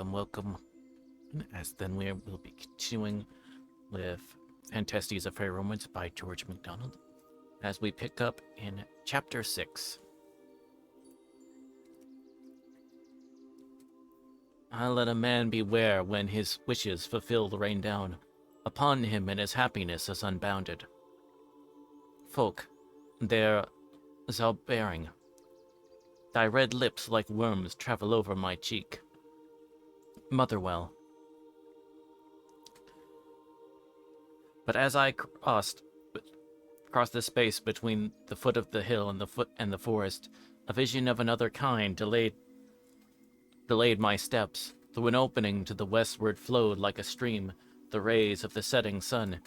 welcome. As then we'll be continuing with Phantastes of Faerie Romance by George MacDonald, as we pick up in Chapter 6. I let a man beware when his wishes fulfilled rain down upon him, and his happiness is unbounded. Folk, there thou bearing, thy red lips like worms travel over my cheek. Motherwell. But as I crossed the space between the foot of the hill and the forest, a vision of another kind delayed my steps. Through an opening to the westward flowed like a stream the rays of the setting sun,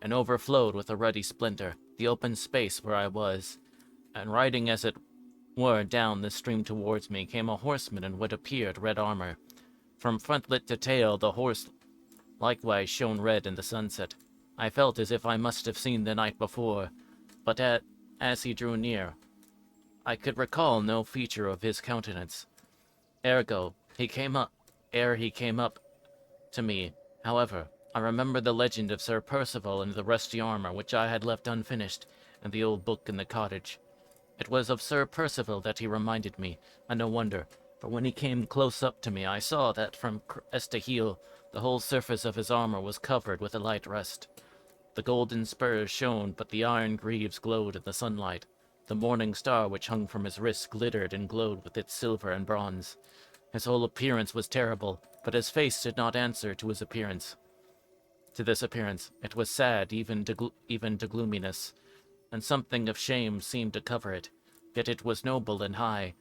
and overflowed with a ruddy splendor the open space where I was, and riding as it were down the stream towards me came a horseman in what appeared red armor. From frontlet to tail the horse likewise shone red in the sunset. I felt as if I must have seen the night before, but as he drew near, I could recall no feature of his countenance. Ere he came up to me, however, I remembered the legend of Sir Percival and the rusty armor which I had left unfinished in the old book in the cottage. It was of Sir Percival that he reminded me, and no wonder, for when he came close up to me, I saw that from crest to heel, the whole surface of his armor was covered with a light rust. The golden spurs shone, but the iron greaves glowed in the sunlight. The morning star which hung from his wrist glittered and glowed with its silver and bronze. His whole appearance was terrible, but his face did not answer to his appearance. To this appearance, it was sad even to gloominess, and something of shame seemed to cover it. Yet it was noble and high,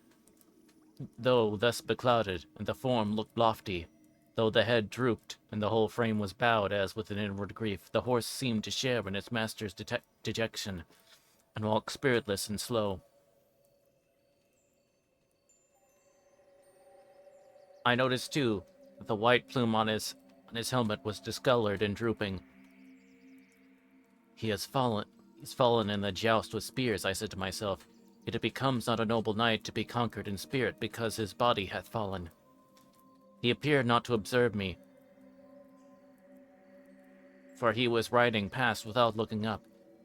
though thus beclouded, and the form looked lofty. Though the head drooped, and the whole frame was bowed as with an inward grief, the horse seemed to share in its master's dejection, and walk spiritless and slow. I noticed, too, that the white plume on his helmet was discolored and drooping. He's fallen in the joust with spears, I said to myself. Yet it becomes not a noble knight to be conquered in spirit because his body hath fallen. He appeared not to observe me, for he was riding past without looking up,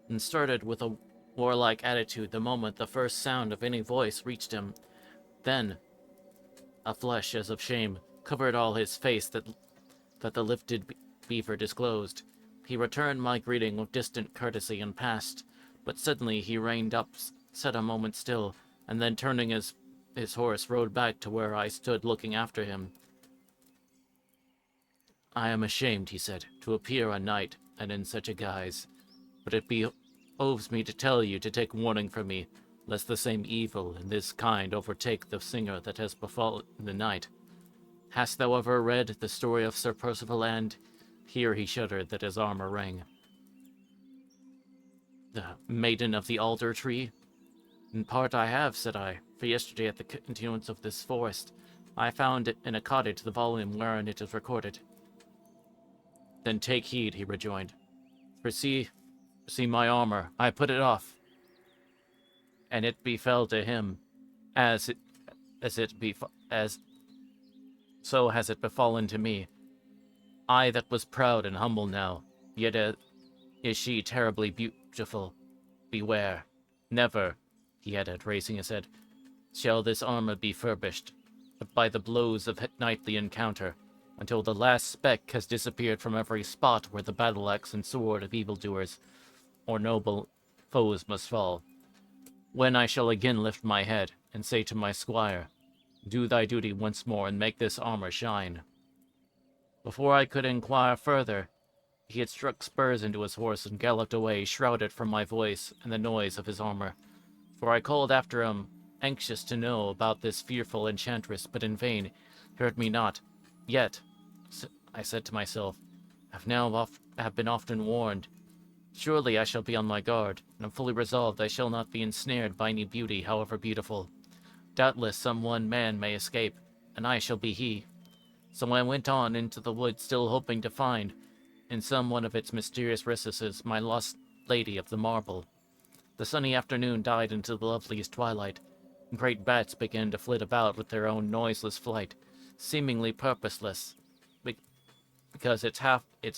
and started with a warlike attitude the moment the first sound of any voice reached him. Then a flush as of shame covered all his face that the lifted beaver disclosed. He returned my greeting with distant courtesy and passed, but suddenly he reined up, sat a moment still, and then turning his horse rode back to where I stood looking after him. I am ashamed, he said, to appear a knight and in such a guise, but it behoves me to tell you to take warning from me, lest the same evil in this kind overtake the singer that has befallen the knight. Hast thou ever read the story of Sir Percival and— here he shuddered that his armor rang. The Maiden of the Alder Tree? In part I have, said I, for yesterday at the continuance of this forest, I found it in a cottage the volume wherein it is recorded. Then take heed, he rejoined, for see my armor, I put it off. And it befell to him, so has it befallen to me. I that was proud and humble now, yet is she terribly beautiful. Beware. Never, he added, raising his head, shall this armor be furbished, but by the blows of knightly encounter, until the last speck has disappeared from every spot where the battle-axe and sword of evildoers or noble foes must fall. When I shall again lift my head and say to my squire, do thy duty once more and make this armor shine. Before I could inquire further, he had struck spurs into his horse and galloped away, shrouded from my voice and the noise of his armor. For I called after him, anxious to know about this fearful enchantress, but in vain, he heard me not. Yet, I said to myself, have been often warned. Surely I shall be on my guard, and am fully resolved I shall not be ensnared by any beauty, however beautiful. Doubtless some one man may escape, and I shall be he. So I went on into the wood, still hoping to find, in some one of its mysterious recesses, my lost lady of the marble. The sunny afternoon died into the loveliest twilight, and great bats began to flit about with their own noiseless flight, seemingly purposeless, be- because its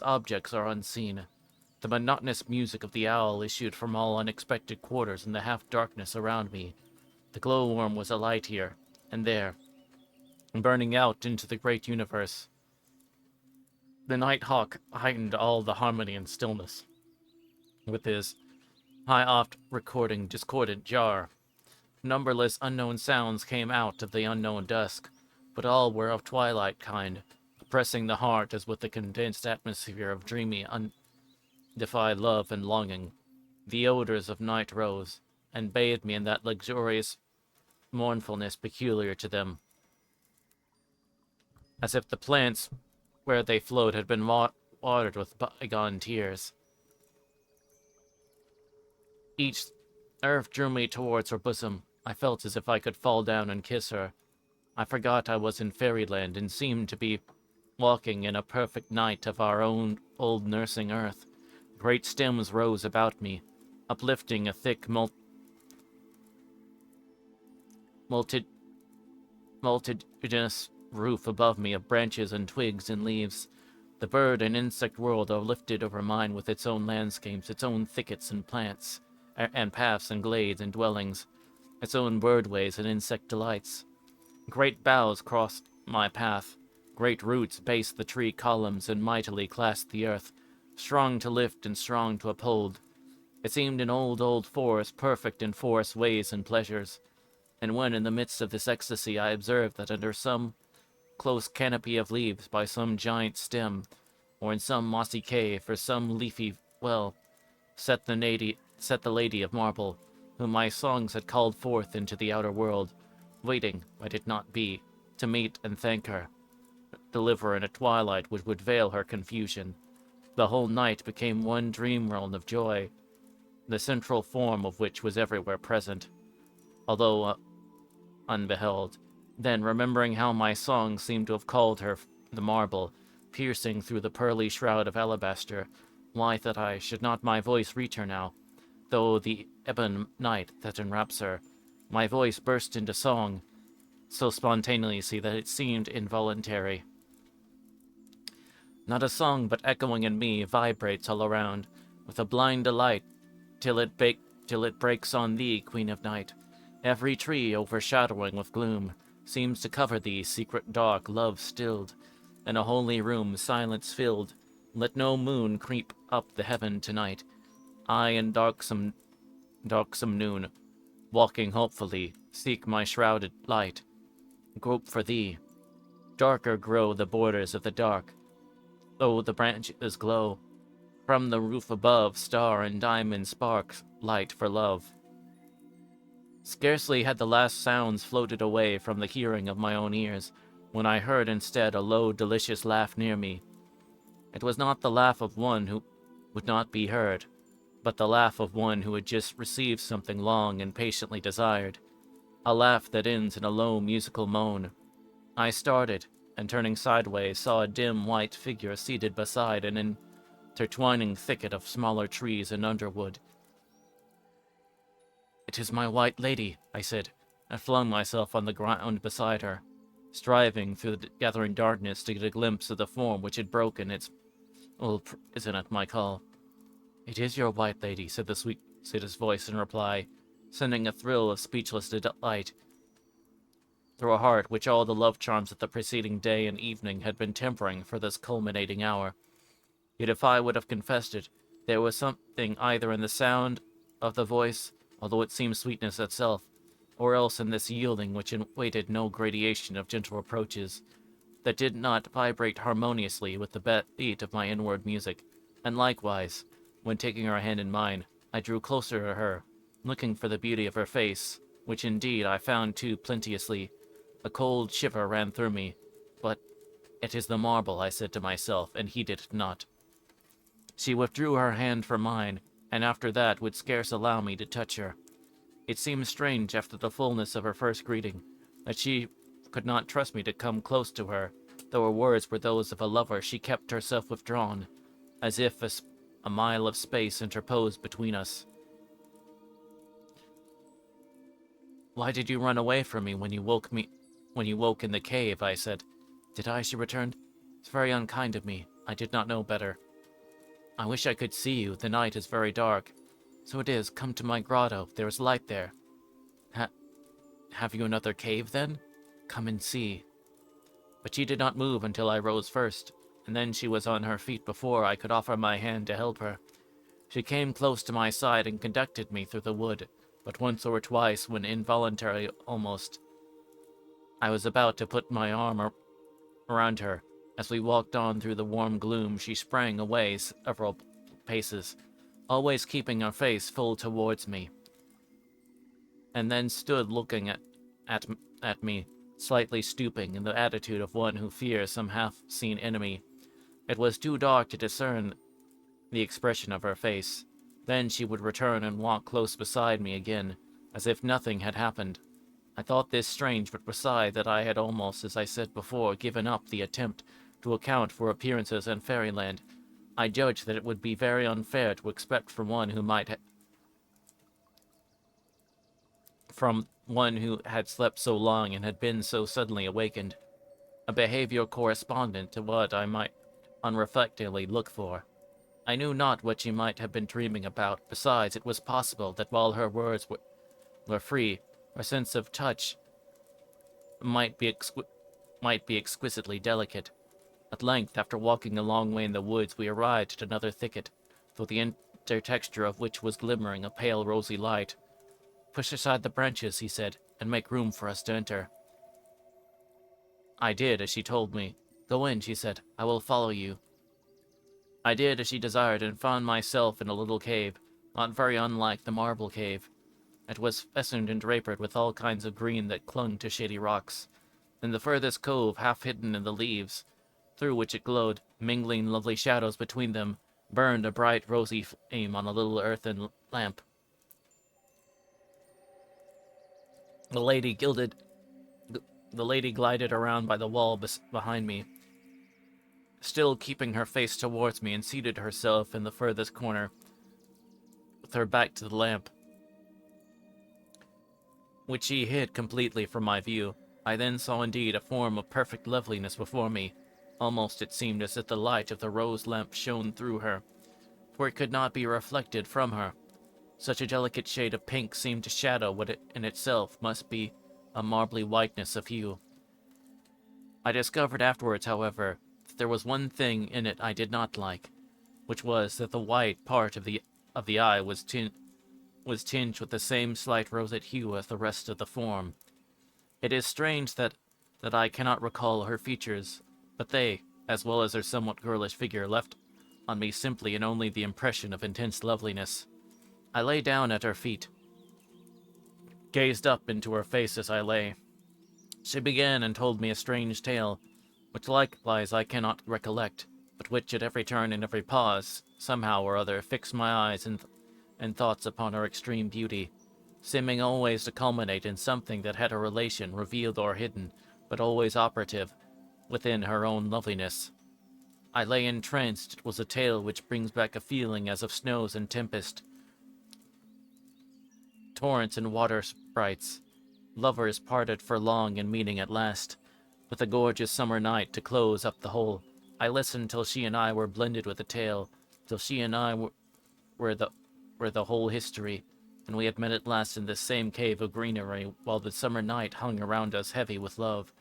objects are unseen. The monotonous music of the owl issued from all unexpected quarters in the half-darkness around me. The glowworm was alight here and there, burning out into the great universe. The nighthawk heightened all the harmony and stillness with his high-oft recording discordant jar. Numberless unknown sounds came out of the unknown dusk, but all were of twilight kind, oppressing the heart as with the condensed atmosphere of dreamy, undefined love and longing. The odors of night rose, and bathed me in that luxurious mournfulness peculiar to them, as if the plants where they flowed had been watered with bygone tears. Each earth drew me towards her bosom. I felt as if I could fall down and kiss her. I forgot I was in fairyland and seemed to be walking in a perfect night of our own old nursing earth. Great stems rose about me, uplifting a thick multitudinous roof above me of branches and twigs and leaves. The bird and insect world are lifted over mine with its own landscapes, its own thickets and plants, and paths and glades and dwellings, its own birdways and insect delights. Great boughs crossed my path, great roots based the tree columns and mightily clasped the earth, strong to lift and strong to uphold. It seemed an old forest, perfect in forest ways and pleasures. And when in the midst of this ecstasy I observed that under some close canopy of leaves by some giant stem, or in some mossy cave, or some leafy well, sat the lady of marble, whom my songs had called forth into the outer world, waiting, might it not be, to meet and thank her, deliver in a twilight which would veil her confusion. The whole night became one dream world of joy, the central form of which was everywhere present, although unbeheld. Then, remembering how my song seemed to have called her the marble, piercing through the pearly shroud of alabaster, why that I should not my voice reach her now, though the ebon night that enwraps her, my voice burst into song, so spontaneously that it seemed involuntary. Not a song but echoing in me vibrates all around, with a blind delight, till it breaks on thee, Queen of Night. Every tree overshadowing with gloom seems to cover thee, secret dark, love stilled. In a holy room, silence filled, let no moon creep up the heaven tonight. I in darksome noon, walking hopefully, seek my shrouded light, grope for thee. Darker grow the borders of the dark, though the branches glow. From the roof above, star and diamond sparks light for love. Scarcely had the last sounds floated away from the hearing of my own ears, when I heard instead a low, delicious laugh near me. It was not the laugh of one who would not be heard, but the laugh of one who had just received something long and patiently desired, a laugh that ends in a low musical moan. I started, and turning sideways, saw a dim white figure seated beside an intertwining thicket of smaller trees and underwood. "It is my white lady," I said, and flung myself on the ground beside her, striving through the gathering darkness to get a glimpse of the form which had broken its prison at my call. "It is your white lady," said the sweetest voice in reply, sending a thrill of speechless delight through a heart which all the love charms of the preceding day and evening had been tempering for this culminating hour. Yet if I would have confessed it, there was something either in the sound of the voice, although it seemed sweetness itself, or else in this yielding which awaited no gradation of gentle approaches, that did not vibrate harmoniously with the beat of my inward music, and likewise, when taking her hand in mine, I drew closer to her, looking for the beauty of her face, which indeed I found too plenteously. A cold shiver ran through me, but "It is the marble," I said to myself, and heeded it not. She withdrew her hand from mine, and after that would scarce allow me to touch her. It seemed strange, after the fullness of her first greeting, that she could not trust me to come close to her. Though her words were those of a lover, she kept herself withdrawn, as if a mile of space interposed between us. "Why did you run away from me when you woke in the cave?" I said. Did I? She returned. It's very unkind of me. I did not know better. I wish I could see you. The night is very dark. So it is. Come to my grotto. There is light there. Have you another cave, then? Come and see. But she did not move until I rose first, and then she was on her feet before I could offer my hand to help her. She came close to my side and conducted me through the wood, but once or twice, when involuntarily almost, I was about to put my arm around her. As we walked on through the warm gloom, she sprang away several paces, always keeping her face full towards me, and then stood looking at me, slightly stooping in the attitude of one who fears some half-seen enemy. It was too dark to discern the expression of her face. Then she would return and walk close beside me again, as if nothing had happened. I thought this strange, but beside that I had almost, as I said before, given up the attempt to account for appearances in fairyland. I judged that it would be very unfair to expect from one who had slept so long and had been so suddenly awakened, a behavior correspondent to what I might unreflectively look for. I knew not what she might have been dreaming about. Besides, it was possible that while her words were free, her sense of touch might be exquisitely delicate. At length, after walking a long way in the woods, we arrived at another thicket, through the intertexture of which was glimmering a pale rosy light. Push aside the branches, he said, and make room for us to enter. I did as she told me. Go in, she said. I will follow you. I did as she desired, and found myself in a little cave, not very unlike the marble cave. It was festooned and drapered with all kinds of green that clung to shady rocks. In the furthest cove, half hidden in the leaves, through which it glowed, mingling lovely shadows between them, burned a bright rosy flame on a little earthen lamp. The lady glided around by the wall behind me, still keeping her face towards me, and seated herself in the furthest corner, with her back to the lamp, which she hid completely from my view. I then saw indeed a form of perfect loveliness before me. Almost it seemed as if the light of the rose lamp shone through her, for it could not be reflected from her. Such a delicate shade of pink seemed to shadow what it in itself must be a marbly whiteness of hue. I discovered afterwards, however, that there was one thing in it I did not like, which was that the white part of the eye was tinged with the same slight roseate hue as the rest of the form. It is strange that I cannot recall her features, but they, as well as her somewhat girlish figure, left on me simply and only the impression of intense loveliness. I lay down at her feet, gazed up into her face as I lay. She began and told me a strange tale, which likewise I cannot recollect, but which at every turn and every pause, somehow or other, fixed my eyes and thoughts upon her extreme beauty, seeming always to culminate in something that had a relation, revealed or hidden, but always operative, within her own loveliness. I lay entranced. It was a tale which brings back a feeling as of snows and tempest, torrents and water sprites, lovers parted for long and meeting at last, with a gorgeous summer night to close up the whole. I listened till she and I were blended with the tale, till she and I were the whole history, and we had met at last in this same cave of greenery, while the summer night hung around us heavy with love,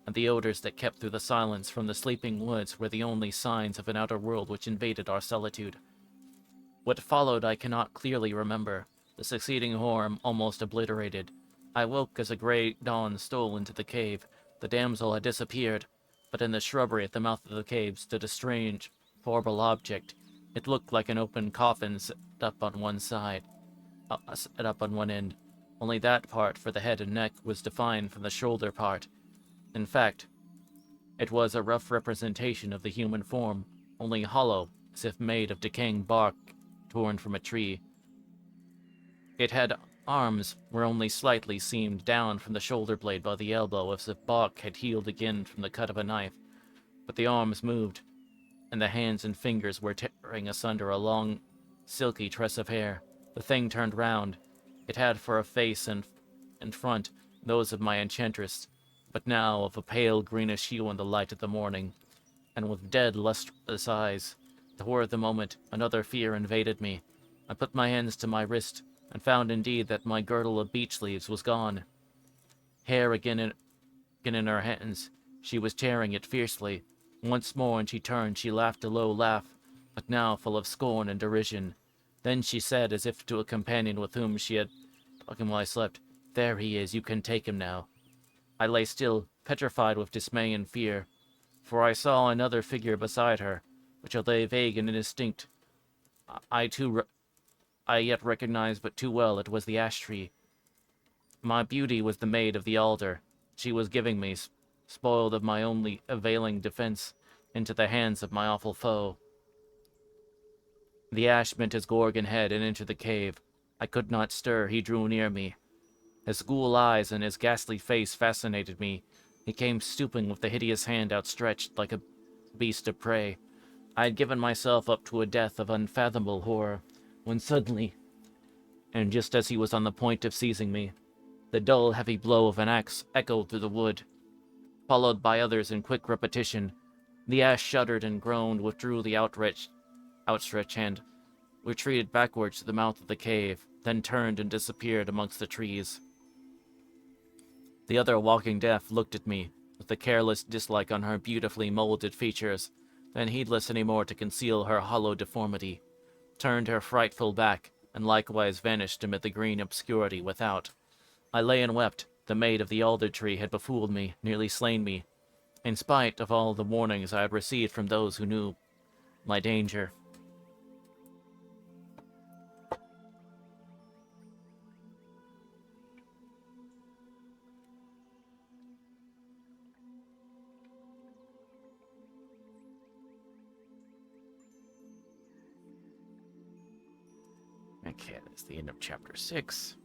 and the odors that kept through the silence from the sleeping woods were the only signs of an outer world which invaded our solitude. What followed I cannot clearly remember, the succeeding horror almost obliterated. I woke as a grey dawn stole into the cave. The damsel had disappeared, but in the shrubbery at the mouth of the cave stood a strange, horrible object. It looked like an open coffin set up on one end. Only that part, for the head and neck, was defined from the shoulder part. In fact, it was a rough representation of the human form, only hollow, as if made of decaying bark torn from a tree. It had arms were only slightly seamed down from the shoulder blade by the elbow, as if bark had healed again from the cut of a knife. But the arms moved, and the hands and fingers were tearing asunder a long, silky tress of hair. The thing turned round. It had for a face and front those of my enchantress, but now of a pale greenish hue in the light of the morning, and with dead, lustreless eyes. Toward the moment, another fear invaded me. I put my hands to my wrist, and found indeed that my girdle of beech leaves was gone. Hair again in her hands, she was tearing it fiercely. Once more, and she turned, she laughed a low laugh, but now full of scorn and derision. Then she said, as if to a companion with whom she had talking while I slept, "There he is, you can take him now." I lay still, petrified with dismay and fear, for I saw another figure beside her, which although vague and indistinct, I yet recognized but too well it was the ash tree. My beauty was the maid of the alder. She was giving me, spoiled of my only availing defense, into the hands of my awful foe. The ash bent his gorgon head and entered the cave. I could not stir. He drew near me. His ghoul eyes and his ghastly face fascinated me. He came stooping with the hideous hand outstretched like a beast of prey. I had given myself up to a death of unfathomable horror, when suddenly, and just as he was on the point of seizing me, the dull, heavy blow of an axe echoed through the wood, followed by others in quick repetition. The ash shuddered and groaned, withdrew the outstretched hand, retreated backwards to the mouth of the cave, then turned and disappeared amongst the trees. The other walking deaf looked at me, with a careless dislike on her beautifully molded features, then heedless any more to conceal her hollow deformity, turned her frightful back, and likewise vanished amid the green obscurity without. I lay and wept. The maid of the alder tree had befooled me, nearly slain me, in spite of all the warnings I had received from those who knew my danger. Okay, that's the end of chapter 6.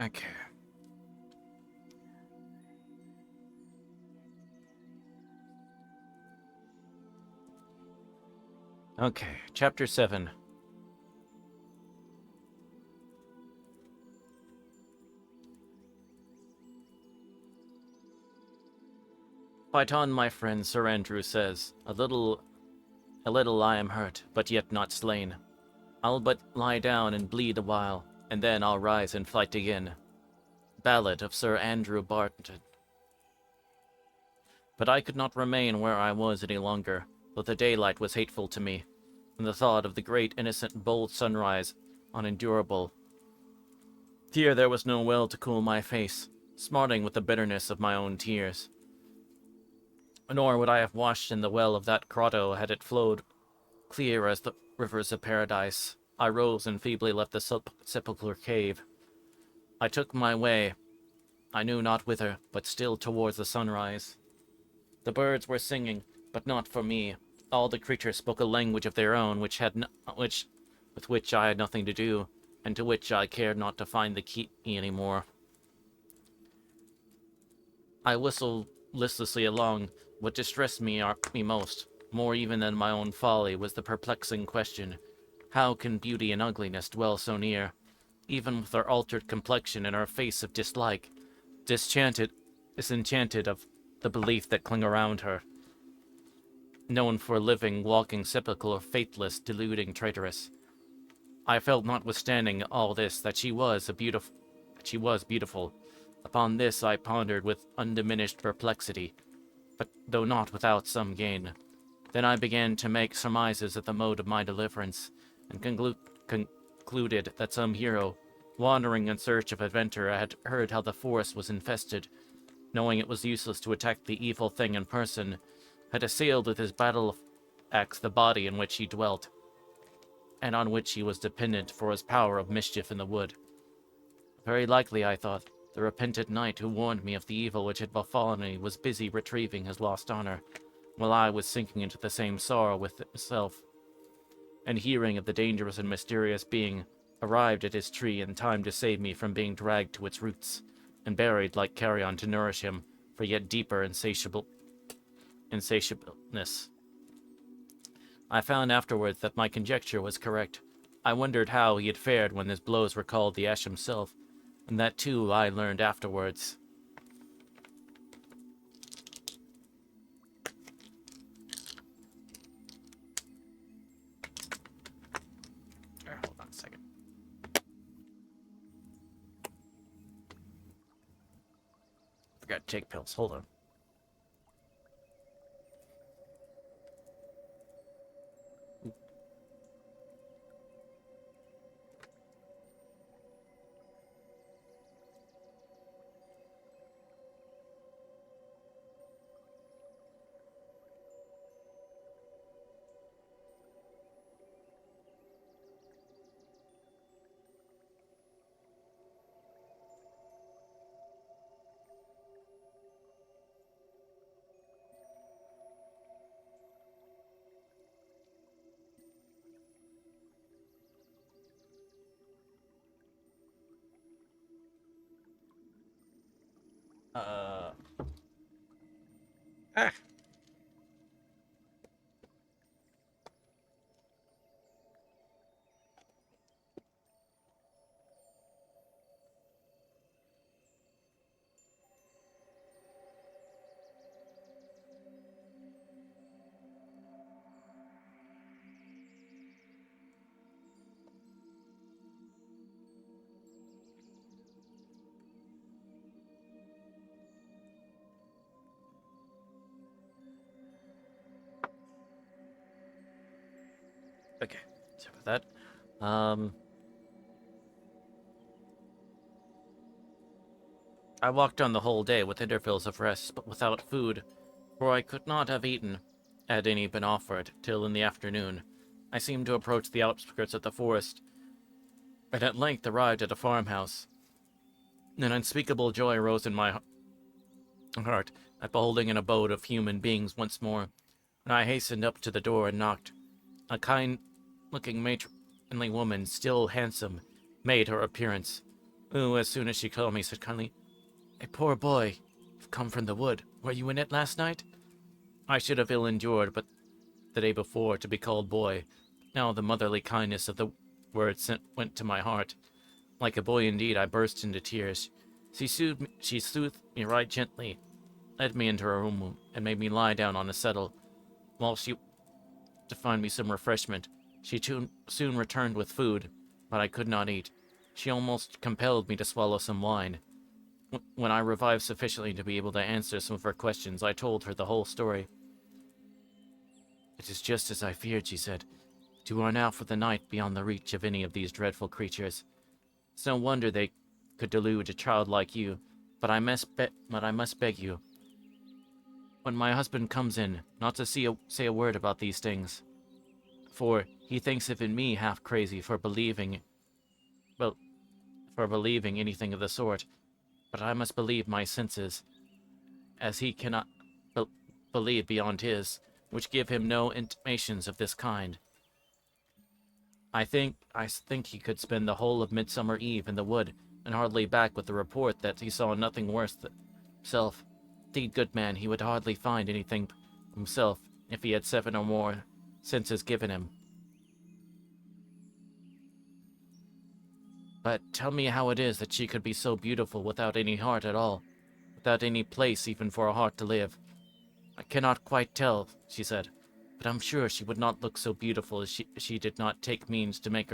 Okay. Okay, chapter 7. Phaeton, my friend, Sir Andrew says, a little I am hurt, but yet not slain. I'll but lie down and bleed a while, and then I'll rise and fight again. Ballad of Sir Andrew Barton. But I could not remain where I was any longer, though the daylight was hateful to me, and the thought of the great, innocent, bold sunrise unendurable. Here there was no well to cool my face, smarting with the bitterness of my own tears. Nor would I have washed in the well of that grotto had it flowed clear as the rivers of paradise. I rose and feebly left the sepulchral cave. I took my way, I knew not whither, but still towards the sunrise. The birds were singing, but not for me. All the creatures spoke a language of their own, with which I had nothing to do, and to which I cared not to find the key any more. I whistled listlessly along. What distressed me most, more even than my own folly, was the perplexing question: how can beauty and ugliness dwell so near? Even with her altered complexion and her face of dislike, disenchanted of the belief that clung around her, known for a living, walking sepulchre, faithless, deluding traitress. I felt, notwithstanding all this, that she was beautiful. Upon this I pondered with undiminished perplexity, but though not without some gain. Then I began to make surmises of the mode of my deliverance. and concluded that some hero, wandering in search of adventure, had heard how the forest was infested, knowing it was useless to attack the evil thing in person, had assailed with his battle axe the body in which he dwelt, and on which he was dependent for his power of mischief in the wood. Very likely, I thought, the repentant knight who warned me of the evil which had befallen me was busy retrieving his lost honor, while I was sinking into the same sorrow with himself, and hearing of the dangerous and mysterious being, arrived at his tree in time to save me from being dragged to its roots, and buried like carrion to nourish him for yet deeper insatiableness. I found afterwards that my conjecture was correct. I wondered how he had fared when his blows recalled the ash himself, and that too I learned afterwards. Hold on a second. Forgot to take pills. Hold on. Ah. Okay, so with that, I walked on the whole day with intervals of rest, but without food, for I could not have eaten, had any been offered, till in the afternoon. I seemed to approach the outskirts of the forest, and at length arrived at a farmhouse. An unspeakable joy rose in my heart at beholding an abode of human beings once more, and I hastened up to the door and knocked. A kind-looking matronly woman, still handsome, made her appearance, who, as soon as she saw me, said kindly, "A poor boy, you've come from the wood. Were you in it last night?" I should have ill endured, but the day before, to be called boy. Now the motherly kindness of the word went to my heart. Like a boy indeed, I burst into tears. She soothed me right gently, led me into her room, and made me lie down on a settle, while she to find me some refreshment. She soon returned with food, but I could not eat. She almost compelled me to swallow some wine. When I revived sufficiently to be able to answer some of her questions, I told her the whole story. "It is just as I feared," she said. "You are now for the night beyond the reach of any of these dreadful creatures. It's no wonder they could delude a child like you, but I must beg you, when my husband comes in, not to say a word about these things, for he thinks of me half crazy for believing anything of the sort, but I must believe my senses, as he cannot believe beyond his, which give him no intimations of this kind. I think he could spend the whole of Midsummer Eve in the wood, and hardly back with the report that he saw nothing worse than himself. Indeed, good man, he would hardly find anything himself if he had 7 or more senses given him. But tell me how it is that she could be so beautiful without any heart at all, without any place even for a heart to live." "I cannot quite tell," she said, "but I'm sure she would not look so beautiful if she did not take means to make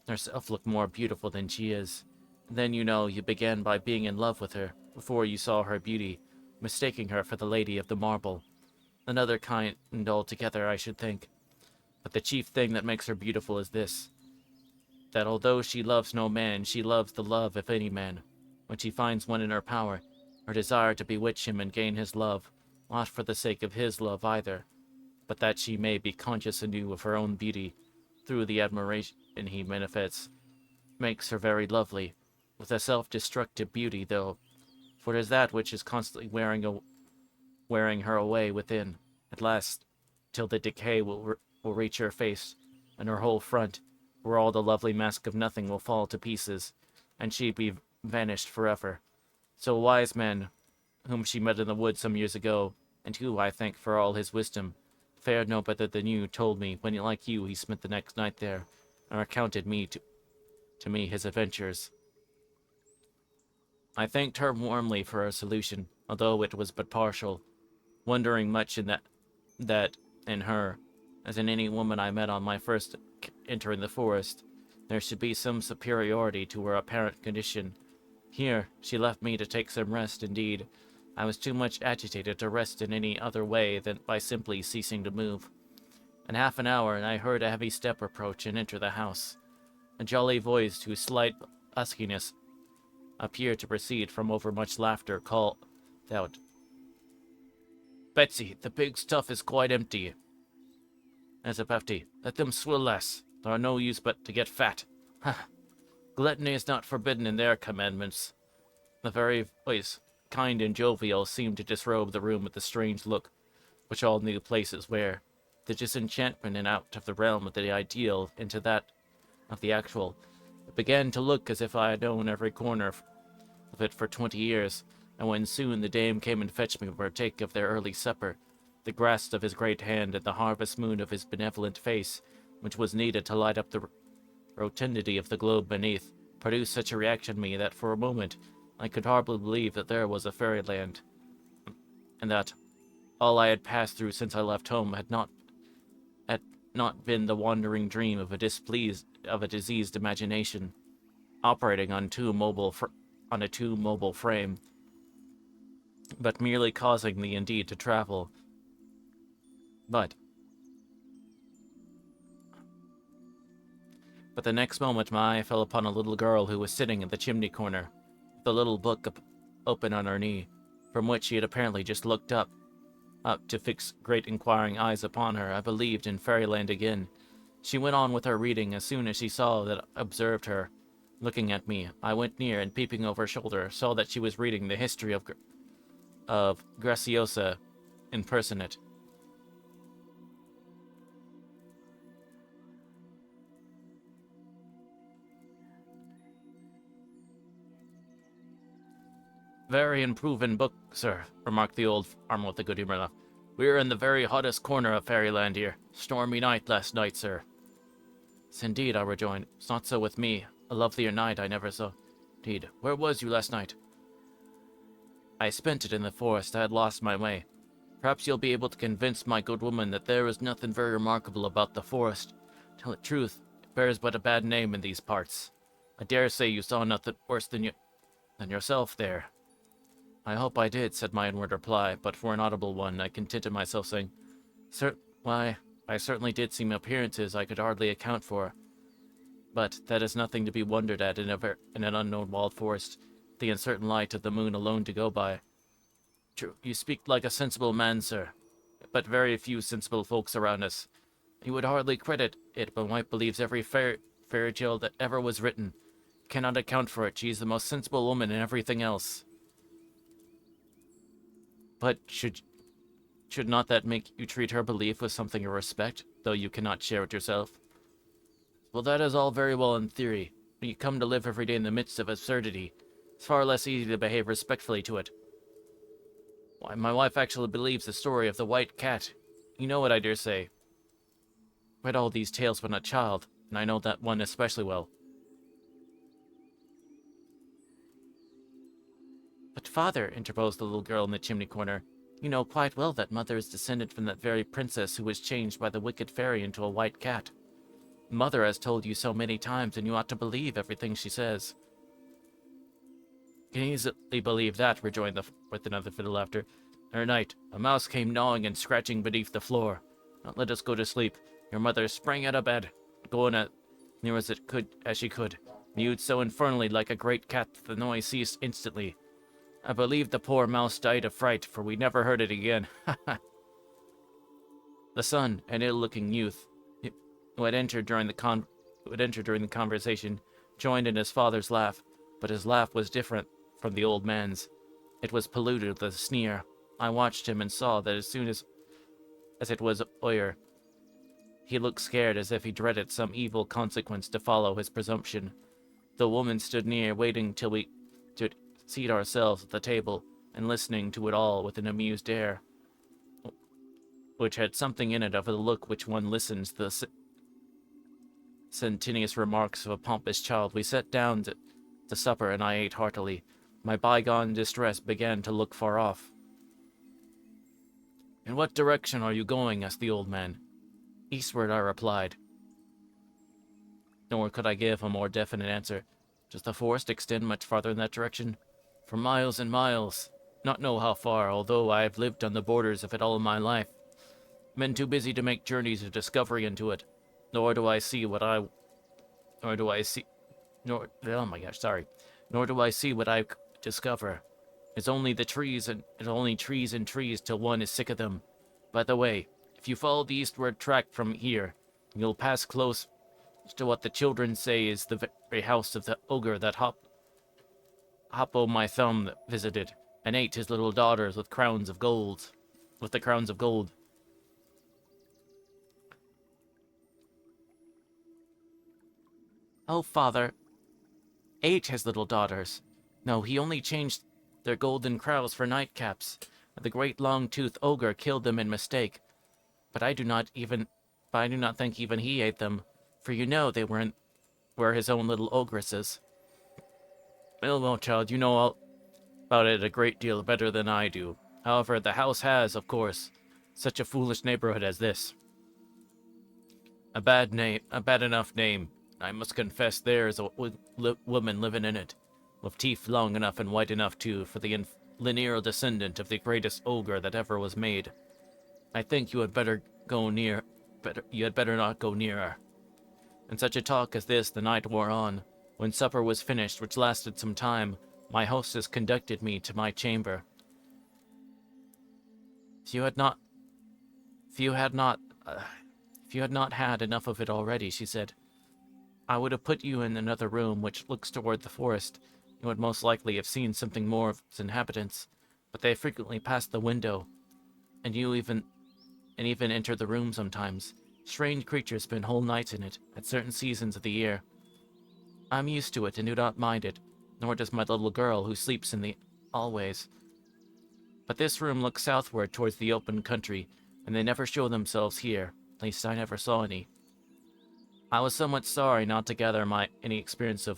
herself look more beautiful than she is. And then, you know, you began by being in love with her, before you saw her beauty, mistaking her for the Lady of the Marble. Another kind altogether, I should think. But the chief thing that makes her beautiful is this, that although she loves no man, she loves the love of any man. When she finds one in her power, her desire to bewitch him and gain his love, not for the sake of his love either, but that she may be conscious anew of her own beauty, through the admiration he manifests, makes her very lovely, with a self-destructive beauty, though, for it is that which is constantly wearing her away within, at last, till the decay will reach her face, and her whole front, where all the lovely mask of nothing will fall to pieces, and she be vanished forever. So a wise man, whom she met in the wood some years ago, and who, I think, for all his wisdom, fared no better than you, told me, when like you he spent the next night there, and recounted to me his adventures. I thanked her warmly for her solution, although it was but partial, wondering much that in her, as in any woman I met on my first entering the forest, there should be some superiority to her apparent condition. Here, she left me to take some rest. Indeed, I was too much agitated to rest in any other way than by simply ceasing to move. In half an hour, I heard a heavy step approach and enter the house. A jolly voice, whose slight huskiness appeared to proceed from overmuch laughter, called out, "Betsy, the pig stuff is quite empty." As a Pefty, "Let them swill less. There are no use but to get fat. Ha! Gluttony is not forbidden in their commandments." The very voice, kind and jovial, seemed to disrobe the room with the strange look which all new places wear, the disenchantment and out of the realm of the ideal into that of the actual. It began to look as if I had known every corner of it for 20 years, and when soon the dame came and fetched me to partake of their early supper, the grasp of his great hand and the harvest moon of his benevolent face, which was needed to light up the rotundity of the globe beneath, produced such a reaction in me that for a moment I could hardly believe that there was a fairyland, and that all I had passed through since I left home had not been the wandering dream of a diseased imagination, operating on a too mobile frame, but merely causing the indeed to travel. But the next moment my eye fell upon a little girl who was sitting in the chimney corner, with a little book open on her knee, from which she had apparently just looked up to fix great inquiring eyes upon her. I believed in fairyland again. She went on with her reading. As soon as she saw that I observed her looking at me, I went near, and peeping over her shoulder, saw that she was reading the history of Graciosa in Personate. "Very improving book, sir," remarked the old farmer with a good-humored laugh. "We're in the very hottest corner of fairyland here. Stormy night last night, sir." "Yes, indeed," I rejoined. "It's not so with me. A lovelier night I never saw. Indeed, where was you last night?" "I spent it in the forest. I had lost my way. Perhaps you'll be able to convince my good woman that there is nothing very remarkable about the forest. Tell the truth, it bears but a bad name in these parts. I dare say you saw nothing worse than yourself there." "I hope I did," said my inward reply, but for an audible one, I contented myself saying, Why, I certainly did see appearances I could hardly account for. But that is nothing to be wondered at in an unknown wild forest, the uncertain light of the moon alone to go by." "True, you speak like a sensible man, sir, but very few sensible folks around us. You would hardly credit it, but my wife believes every fairy tale that ever was written. Cannot account for it. She is the most sensible woman in everything else." "But should not that make you treat her belief with something of respect, though you cannot share it yourself?" "Well, that is all very well in theory. When you come to live every day in the midst of absurdity, it's far less easy to behave respectfully to it. Why, my wife actually believes the story of the white cat. You know it, I dare say. Read all these tales when a child, and I know that one especially well." "But father," interposed the little girl in the chimney corner, "you know quite well that mother is descended from that very princess who was changed by the wicked fairy into a white cat. Mother has told you so many times, and you ought to believe everything she says." "Can easily believe that," rejoined with another fit of laughter. "At night, a mouse came gnawing and scratching beneath the floor. Now let us go to sleep. Your mother sprang out of bed, going as near as she could, mewed so infernally like a great cat that the noise ceased instantly. I believe the poor mouse died of fright, for we never heard it again. The son, an ill-looking youth, who had entered during the conversation, joined in his father's laugh, but his laugh was different from the old man's. It was polluted with a sneer. I watched him and saw that as soon as it was Oyer, he looked scared, as if he dreaded some evil consequence to follow his presumption. The woman stood near, waiting till we should seat ourselves at the table, and listening to it all with an amused air, which had something in it of the look which one listens to the sententious remarks of a pompous child. We sat down to supper, and I ate heartily. My bygone distress began to look far off. "In what direction are you going?" asked the old man. "Eastward," I replied. Nor could I give a more definite answer. Does the forest extend much farther in that direction? For miles and miles. Not know how far, although I have lived on the borders of it all my life. Been too busy to make journeys of discovery into it. Nor do I see what I discover. It's only trees and trees till one is sick of them. By the way, if you follow the eastward track from here, you'll pass close to what the children say is the very house of the ogre that Hoppo my thumb visited, and ate his little daughters with the crowns of gold. Oh, father, ate his little daughters. No, he only changed their golden crowns for nightcaps. The great long-toothed ogre killed them in mistake. But I do not think even he ate them, for you know they were his own little ogresses. Well, child, you know all about it a great deal better than I do. However, the house has, of course, such a foolish neighborhood as this. A bad enough name. I must confess there is a woman living in it, with teeth long enough and white enough, too, for the lineal descendant of the greatest ogre that ever was made. I think you had better not go near her. In such a talk as this, the night wore on. When supper was finished, which lasted some time, my hostess conducted me to my chamber. If you had not had enough of it already, she said, I would have put you in another room which looks toward the forest. You would most likely have seen something more of its inhabitants, but they frequently pass the window, and even enter the room sometimes. Strange creatures spend whole nights in it, at certain seasons of the year. I'm used to it and do not mind it, nor does my little girl, who sleeps in the always. But this room looks southward towards the open country, and they never show themselves here. At least I never saw any. I was somewhat sorry not to gather any experience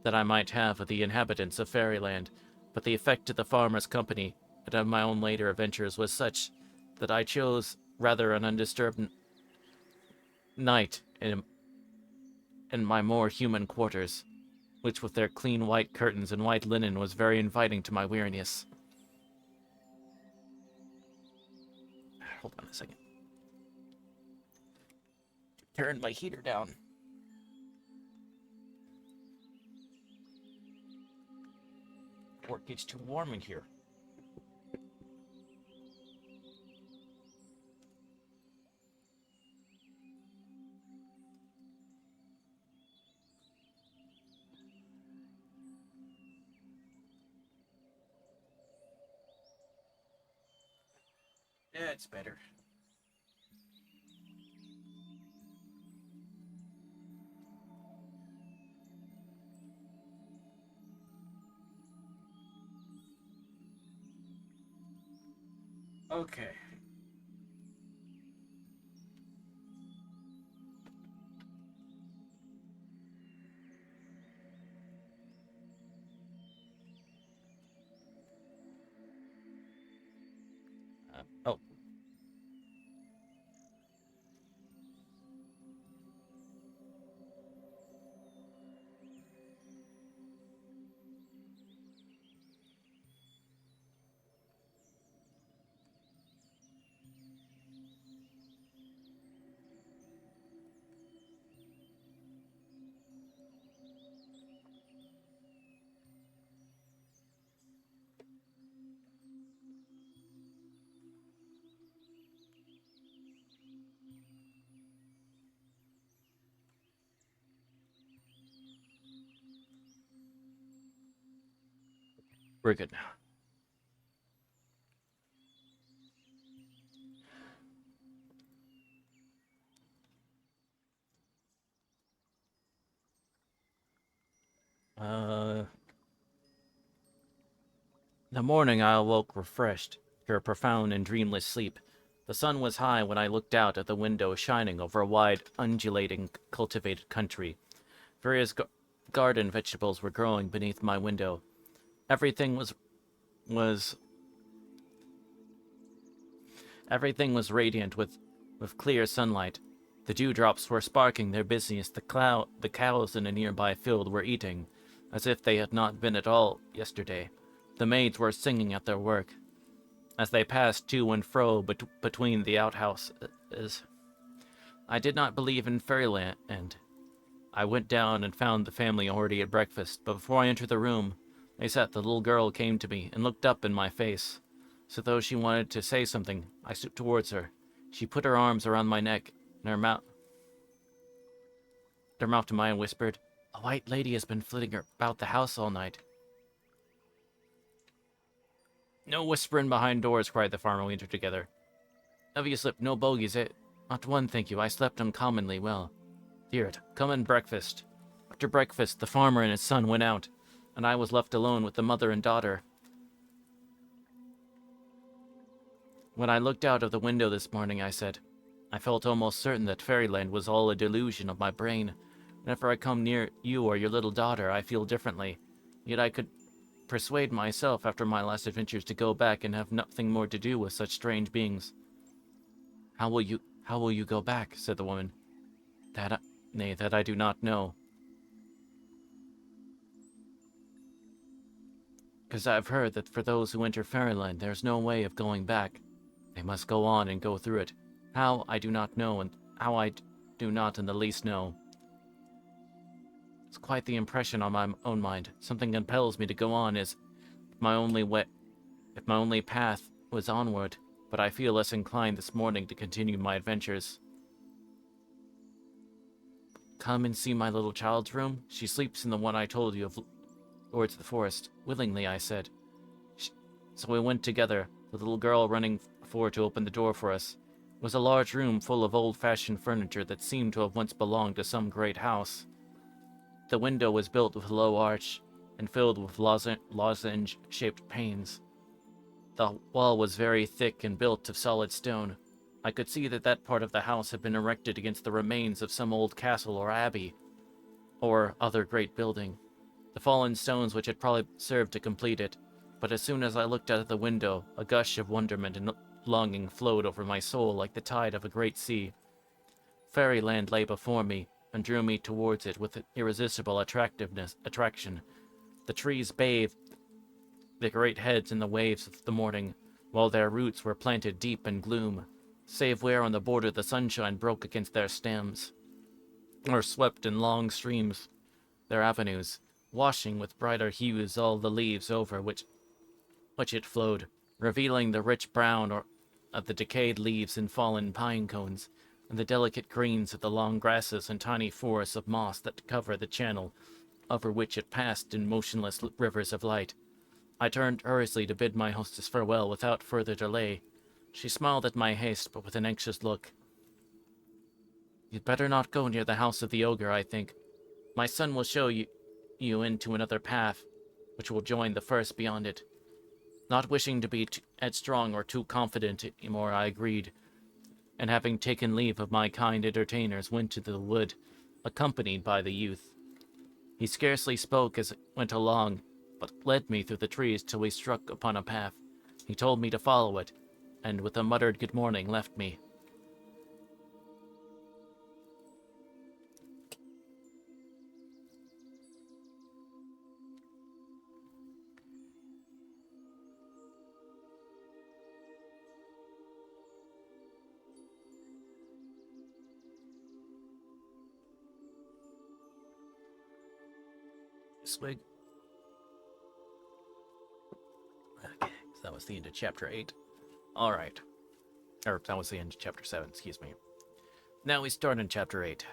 that I might have of the inhabitants of Fairyland, but the effect of the farmer's company and of my own later adventures was such that I chose rather an undisturbed night in my more human quarters, which with their clean white curtains and white linen was very inviting to my weariness. Hold on a second. Turn my heater down. Or it gets too warm in here. Yeah, it's better. Okay. Oh. We're good now. In the morning I awoke refreshed, after a profound and dreamless sleep. The sun was high when I looked out at the window, shining over a wide, undulating, cultivated country. Various garden vegetables were growing beneath my window. Everything was everything was radiant with clear sunlight. The dewdrops were sparking their busiest. The cows in a nearby field were eating, as if they had not been at all yesterday. The maids were singing at their work. As they passed to and fro between the outhouses, I did not believe in fairyland, and I went down and found the family already at breakfast. But before I entered the room, the little girl came to me and looked up in my face. So though she wanted to say something, I stooped towards her. She put her arms around my neck, and her mouth to mine, and whispered, "A white lady has been flitting about the house all night." "No whispering behind doors," cried the farmer. We entered together. "Have you slept? No bogies, eh?" "Not one, thank you. I slept uncommonly well." "Dear, come and breakfast." After breakfast, the farmer and his son went out, and I was left alone with the mother and daughter. When I looked out of the window this morning, I said, I felt almost certain that fairyland was all a delusion of my brain. Whenever I come near you or your little daughter, I feel differently. Yet I could persuade myself after my last adventures to go back and have nothing more to do with such strange beings. How will you go back?" said the woman. That I do not know. Because I have heard that for those who enter fairyland, there is no way of going back. They must go on and go through it. How, I do not know, and how I do not in the least know. It's quite the impression on my own mind. Something compels me to go on if my only path was onward, but I feel less inclined this morning to continue my adventures. "Come and see my little child's room. She sleeps in the one I told you of towards the forest." "Willingly," I said. So we went together, the little girl running forward to open the door for us. It was a large room full of old-fashioned furniture that seemed to have once belonged to some great house. The window was built with a low arch and filled with lozenge-shaped panes. The wall was very thick and built of solid stone. I could see that part of the house had been erected against the remains of some old castle or abbey, or other great building. The fallen stones which had probably served to complete it. But as soon as I looked out of the window, a gush of wonderment and longing flowed over my soul like the tide of a great sea. Fairyland lay before me, and drew me towards it with irresistible attraction. The trees bathed their great heads in the waves of the morning, while their roots were planted deep in gloom, save where on the border the sunshine broke against their stems, or swept in long streams their avenues, washing with brighter hues all the leaves over which it flowed, revealing the rich brown of the decayed leaves and fallen pine cones, and the delicate greens of the long grasses and tiny forests of moss that cover the channel over which it passed in motionless rivers of light. I turned hurriedly to bid my hostess farewell without further delay. She smiled at my haste, but with an anxious look. "You'd better not go near the house of the ogre, I think. My son will show you into another path, which will join the first beyond it." Not wishing to be too headstrong or too confident anymore, I agreed, and having taken leave of my kind entertainers, went to the wood, accompanied by the youth. He scarcely spoke as it went along, but led me through the trees till we struck upon a path. He told me to follow it, and with a muttered good morning left me. Swig. Okay, so that was the end of chapter 8. Alright. Or, that was the end of chapter 7, excuse me. Now we start in chapter 8.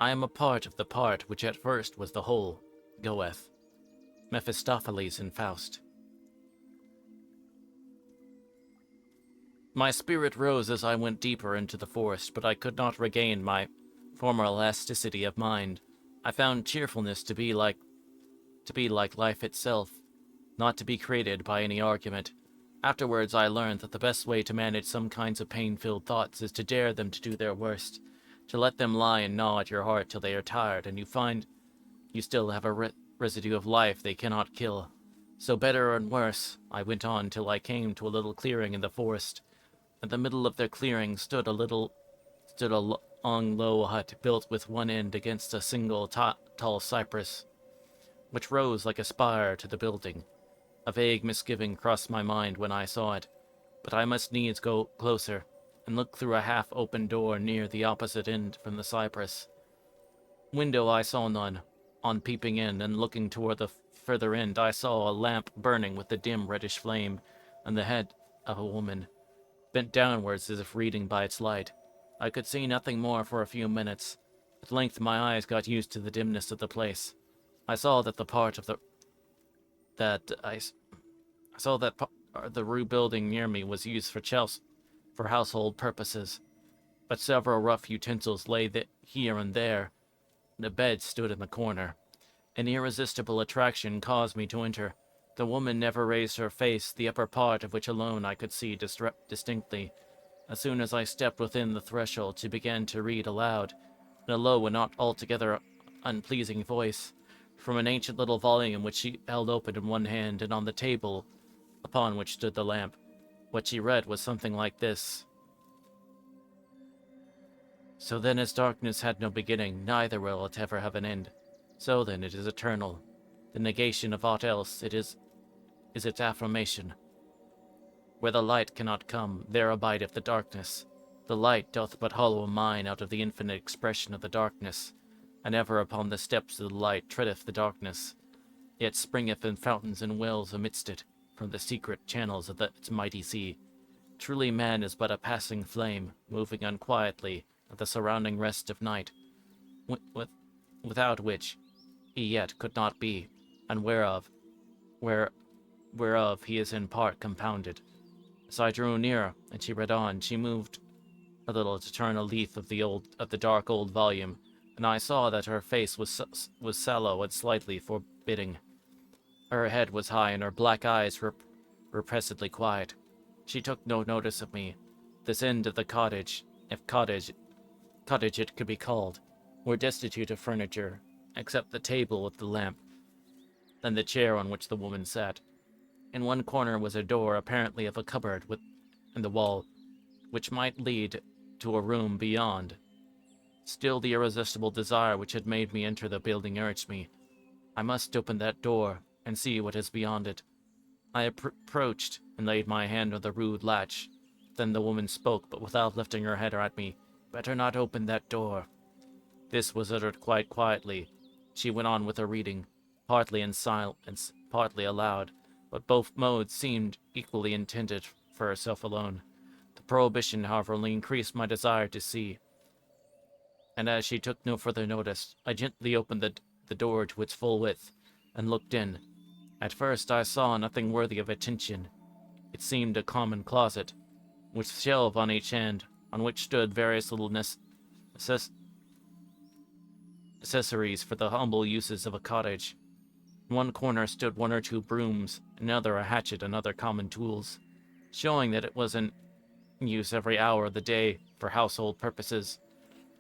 I am a part of the part which at first was the whole. Goeth. Mephistopheles in Faust. My spirit rose as I went deeper into the forest, but I could not regain my former elasticity of mind. I found cheerfulness to be like life itself, not to be created by any argument. Afterwards I learned that the best way to manage some kinds of pain-filled thoughts is to dare them to do their worst, to let them lie and gnaw at your heart till they are tired, and you find you still have a residue of life they cannot kill. So better and worse, I went on till I came to a little clearing in the forest. In the middle of their clearing stood a long, low hut built with one end against a single tall cypress, which rose like a spire to the building. A vague misgiving crossed my mind when I saw it, but I must needs go closer, and look through a half-open door near the opposite end from the cypress. Window I saw none. On peeping in and looking toward the further end, I saw a lamp burning with a dim reddish flame, and the head of a woman, bent downwards as if reading by its light. I could see nothing more for a few minutes. At length my eyes got used to the dimness of the place. I saw that the rue building near me was used for household purposes, but several rough utensils lay here and there. The bed stood in the corner. An irresistible attraction caused me to enter. The woman never raised her face, the upper part of which alone I could see distinctly. As soon as I stepped within the threshold, she began to read aloud, in a low and not altogether unpleasing voice, from an ancient little volume which she held open in one hand, and on the table upon which stood the lamp. What she read was something like this. So then, as darkness had no beginning, neither will it ever have an end. So then it is eternal. The negation of aught else is its affirmation. Where the light cannot come, there abideth the darkness. The light doth but hollow a mine out of the infinite expression of the darkness, and ever upon the steps of the light treadeth the darkness, yet springeth in fountains and wells amidst it, from the secret channels of its mighty sea. Truly man is but a passing flame, moving unquietly at the surrounding rest of night, without which he yet could not be, and whereof he is in part compounded. As I drew near, and she read on, she moved a little to turn a leaf of the dark old volume, and I saw that her face was sallow and slightly forbidding. Her head was high, and her black eyes were repressedly quiet. She took no notice of me. This end of the cottage, if cottage it could be called, were destitute of furniture, except the table with the lamp, and the chair on which the woman sat. In one corner was a door, apparently of a cupboard in the wall, which might lead to a room beyond. Still the irresistible desire which had made me enter the building urged me. I must open that door and see what is beyond it. I approached and laid my hand on the rude latch. Then the woman spoke, but without lifting her head at me. Better not open that door. This was uttered quite quietly. She went on with her reading, partly in silence, partly aloud, but both modes seemed equally intended for herself alone. The prohibition, however, only increased my desire to see, and as she took no further notice, I gently opened the door to its full width, and looked in. At first I saw nothing worthy of attention. It seemed a common closet, with shelves on each hand, on which stood various little accessories for the humble uses of a cottage. In one corner stood one or two brooms, in another a hatchet and other common tools, showing that it was in use every hour of the day for household purposes.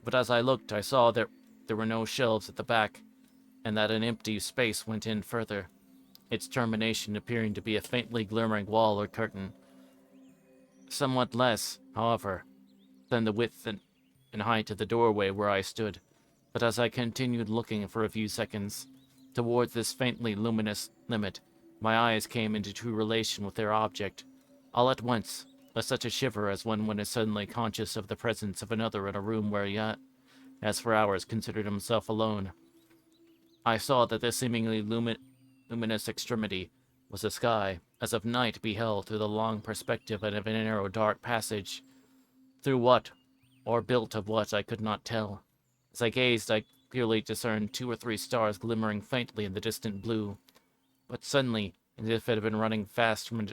But as I looked, I saw that there were no shelves at the back, and that an empty space went in further, its termination appearing to be a faintly glimmering wall or curtain. Somewhat less, however, than the width and height of the doorway where I stood, but as I continued looking for a few seconds towards this faintly luminous limit, my eyes came into true relation with their object. All at once, with such a shiver as when is suddenly conscious of the presence of another in a room where he has for hours considered himself alone, I saw that the seemingly luminous extremity was the sky, as of night beheld through the long perspective of a narrow dark passage, through what, or built of what, I could not tell. As I gazed, I clearly discerned 2 or 3 stars glimmering faintly in the distant blue. But suddenly, as if it had been running fast from a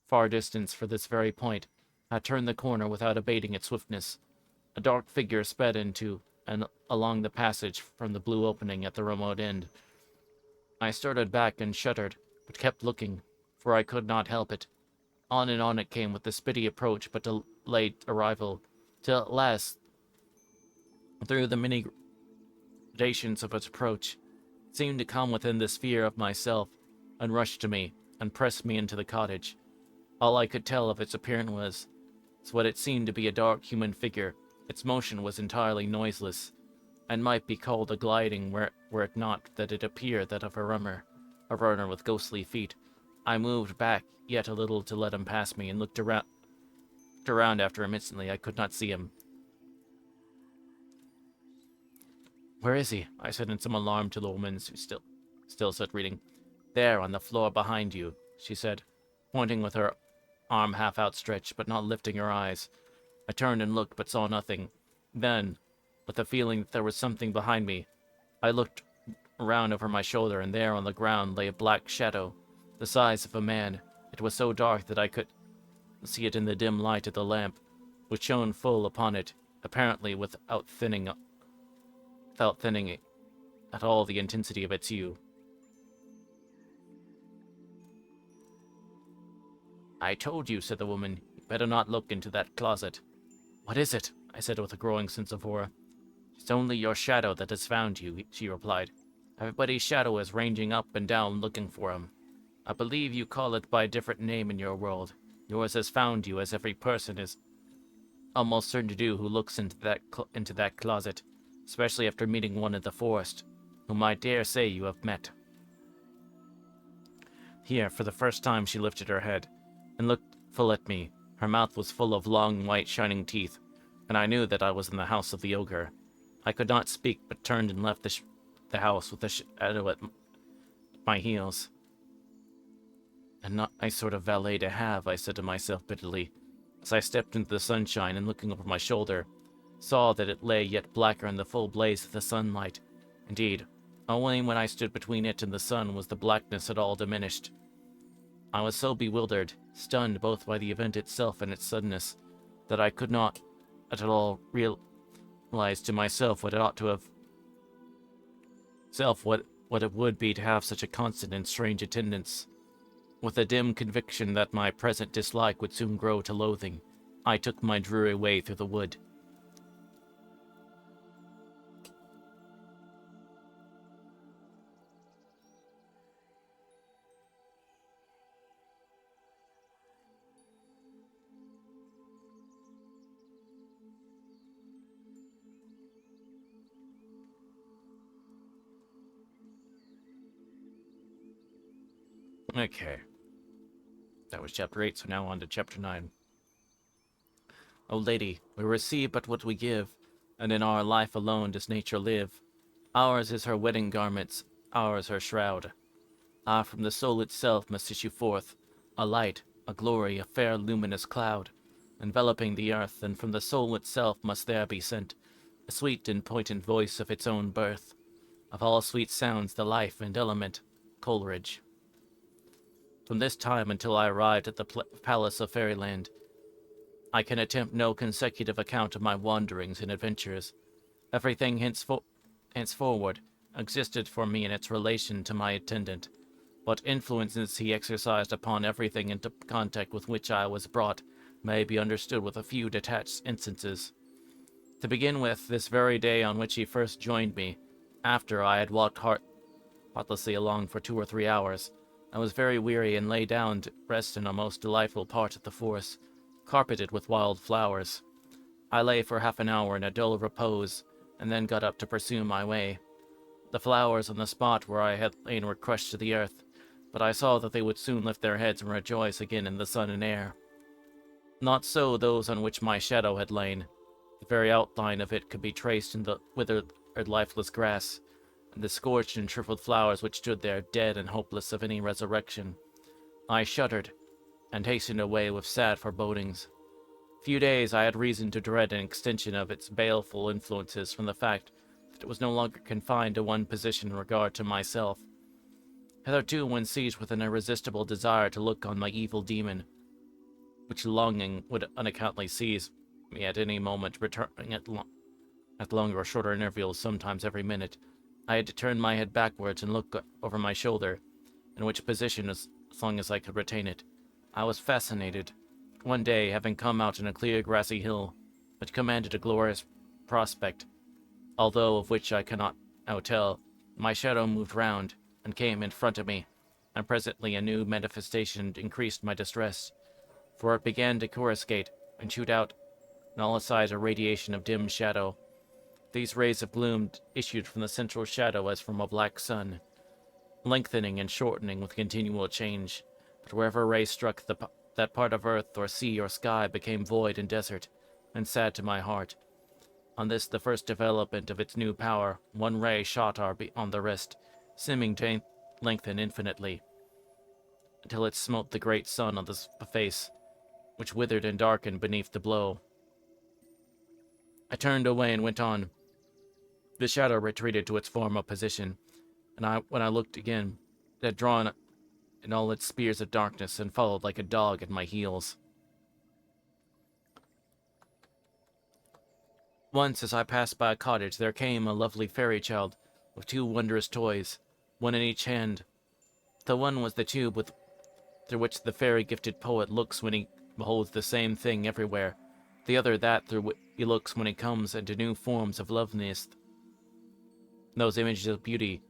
far distance for this very point, I turned the corner without abating its swiftness. A dark figure sped into and along the passage from the blue opening at the remote end. I started back and shuddered, but kept looking, for I could not help it. On and on it came with the speedy approach but delayed arrival, till at last, through the many gradations of its approach, it seemed to come within the sphere of myself, and rushed to me, and pressed me into the cottage. All I could tell of its appearance was what it seemed to be a dark human figure. Its motion was entirely noiseless, and might be called a gliding were it not that it appeared that of a runner with ghostly feet. I moved back yet a little to let him pass me, and looked around after him instantly. I could not see him. "Where is he?" I said in some alarm to the woman, who still sat reading. "There, on the floor behind you," she said, pointing with her arm half outstretched, but not lifting her eyes. I turned and looked, but saw nothing. Then, with a feeling that there was something behind me, I looked around over my shoulder, and there on the ground lay a black shadow, the size of a man. It was so dark that I could see it in the dim light of the lamp, which shone full upon it, apparently without thinning at all the intensity of its hue. "I told you," said the woman. "You better not look into that closet." "What is it?" I said with a growing sense of horror. "It's only your shadow that has found you," she replied. "Everybody's shadow is ranging up and down looking for him. I believe you call it by a different name in your world. Yours has found you, as every person is almost certain to do who looks into that closet, especially after meeting one in the forest, whom I dare say you have met." Here, for the first time, she lifted her head and looked full at me. Her mouth was full of long, white, shining teeth, and I knew that I was in the house of the ogre. I could not speak, but turned and left the house with the shadow at my heels. "And not a sort of valet to have," I said to myself bitterly, as I stepped into the sunshine and, looking over my shoulder, saw that it lay yet blacker in the full blaze of the sunlight. Indeed, only when I stood between it and the sun was the blackness at all diminished. I was so bewildered, stunned both by the event itself and its suddenness, that I could not at all realize to myself what it ought to have what it would be to have such a constant and strange attendance. With a dim conviction that my present dislike would soon grow to loathing, I took my dreary way through the wood. Okay. That was chapter 8, so now on to chapter 9. O lady, we receive but what we give, and in our life alone does nature live. Ours is her wedding garments, ours her shroud. Ah, from the soul itself must issue forth a light, a glory, a fair luminous cloud, enveloping the earth, and from the soul itself must there be sent a sweet and poignant voice of its own birth, of all sweet sounds the life and element, Coleridge. From this time until I arrived at the palace of Fairyland, I can attempt no consecutive account of my wanderings and adventures. Everything henceforward existed for me in its relation to my attendant. What influences he exercised upon everything into contact with which I was brought may be understood with a few detached instances. To begin with, this very day on which he first joined me, after I had walked heartlessly along for 2 or 3 hours, I was very weary and lay down to rest in a most delightful part of the forest, carpeted with wild flowers. I lay for half an hour in a dull repose, and then got up to pursue my way. The flowers on the spot where I had lain were crushed to the earth, but I saw that they would soon lift their heads and rejoice again in the sun and air. Not so those on which my shadow had lain. The very outline of it could be traced in the withered, lifeless grass, and the scorched and shriveled flowers which stood there, dead and hopeless of any resurrection. I shuddered, and hastened away with sad forebodings. Few days I had reason to dread an extension of its baleful influences from the fact that it was no longer confined to one position in regard to myself. Hitherto, when seized with an irresistible desire to look on my evil demon, which longing would unaccountably seize me at any moment, returning at longer or shorter intervals, sometimes every minute, I had to turn my head backwards and look over my shoulder, in which position, as long as I could retain it, I was fascinated. One day, having come out on a clear grassy hill, which commanded a glorious prospect, although of which I cannot now tell, my shadow moved round, and came in front of me, and presently a new manifestation increased my distress, for it began to coruscate, and shoot out on all sides a radiation of dim shadow. These rays of gloom issued from the central shadow as from a black sun, lengthening and shortening with continual change, but wherever a ray struck, that part of earth or sea or sky became void and desert, and sad to my heart. On this, the first development of its new power, one ray shot on the rest, seeming to lengthen infinitely, until it smote the great sun on the face, which withered and darkened beneath the blow. I turned away and went on. The shadow retreated to its former position, and when I looked again, it had drawn in all its spears of darkness and followed like a dog at my heels. Once, as I passed by a cottage, there came a lovely fairy child with two wondrous toys, one in each hand. The one was the tube through which the fairy-gifted poet looks when he beholds the same thing everywhere, the other that through which he looks when he comes into new forms of loveliness, those images of beauty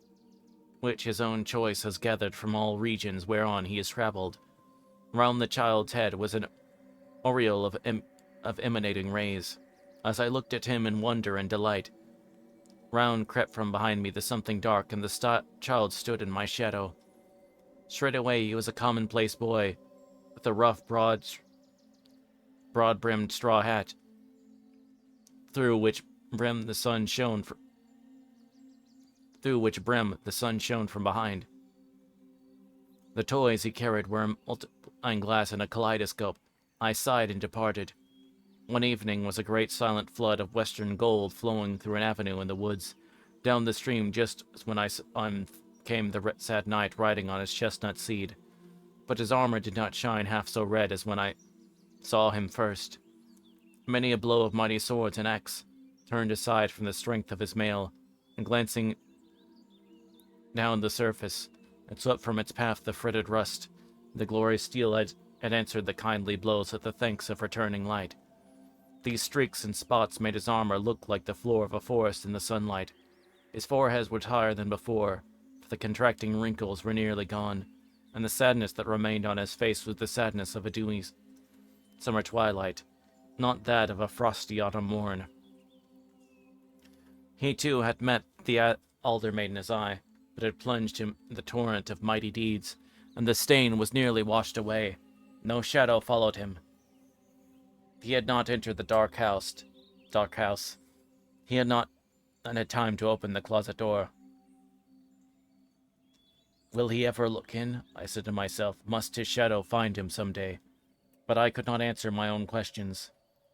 which his own choice has gathered from all regions whereon he has traveled. Round the child's head was an aureole of emanating rays. As I looked at him in wonder and delight, round crept from behind me the something dark, and the child stood in my shadow. Straightway he was a commonplace boy, with a rough, broad-brimmed straw hat, through which brim the sun shone from behind. The toys he carried were a multiplying glass and a kaleidoscope. I sighed and departed. One evening was a great silent flood of western gold flowing through an avenue in the woods. Down the stream, just as when I saw him, came the sad knight riding on his chestnut steed. But his armor did not shine half so red as when I saw him first. Many a blow of mighty swords and axe turned aside from the strength of his mail, and glancing down the surface, it swept from its path the fretted rust. The glorious steel had answered the kindly blows with the thanks of returning light. These streaks and spots made his armor look like the floor of a forest in the sunlight. His forehead was higher than before, for the contracting wrinkles were nearly gone, and the sadness that remained on his face was the sadness of a dewy summer twilight, not that of a frosty autumn morn. He, too, had met the alder made in his eye, but had plunged him in the torrent of mighty deeds, and the stain was nearly washed away. No shadow followed him. He had not entered the dark house. He had not had time to open the closet door. Will he ever look in? I said to myself. Must his shadow find him some day? But I could not answer my own questions.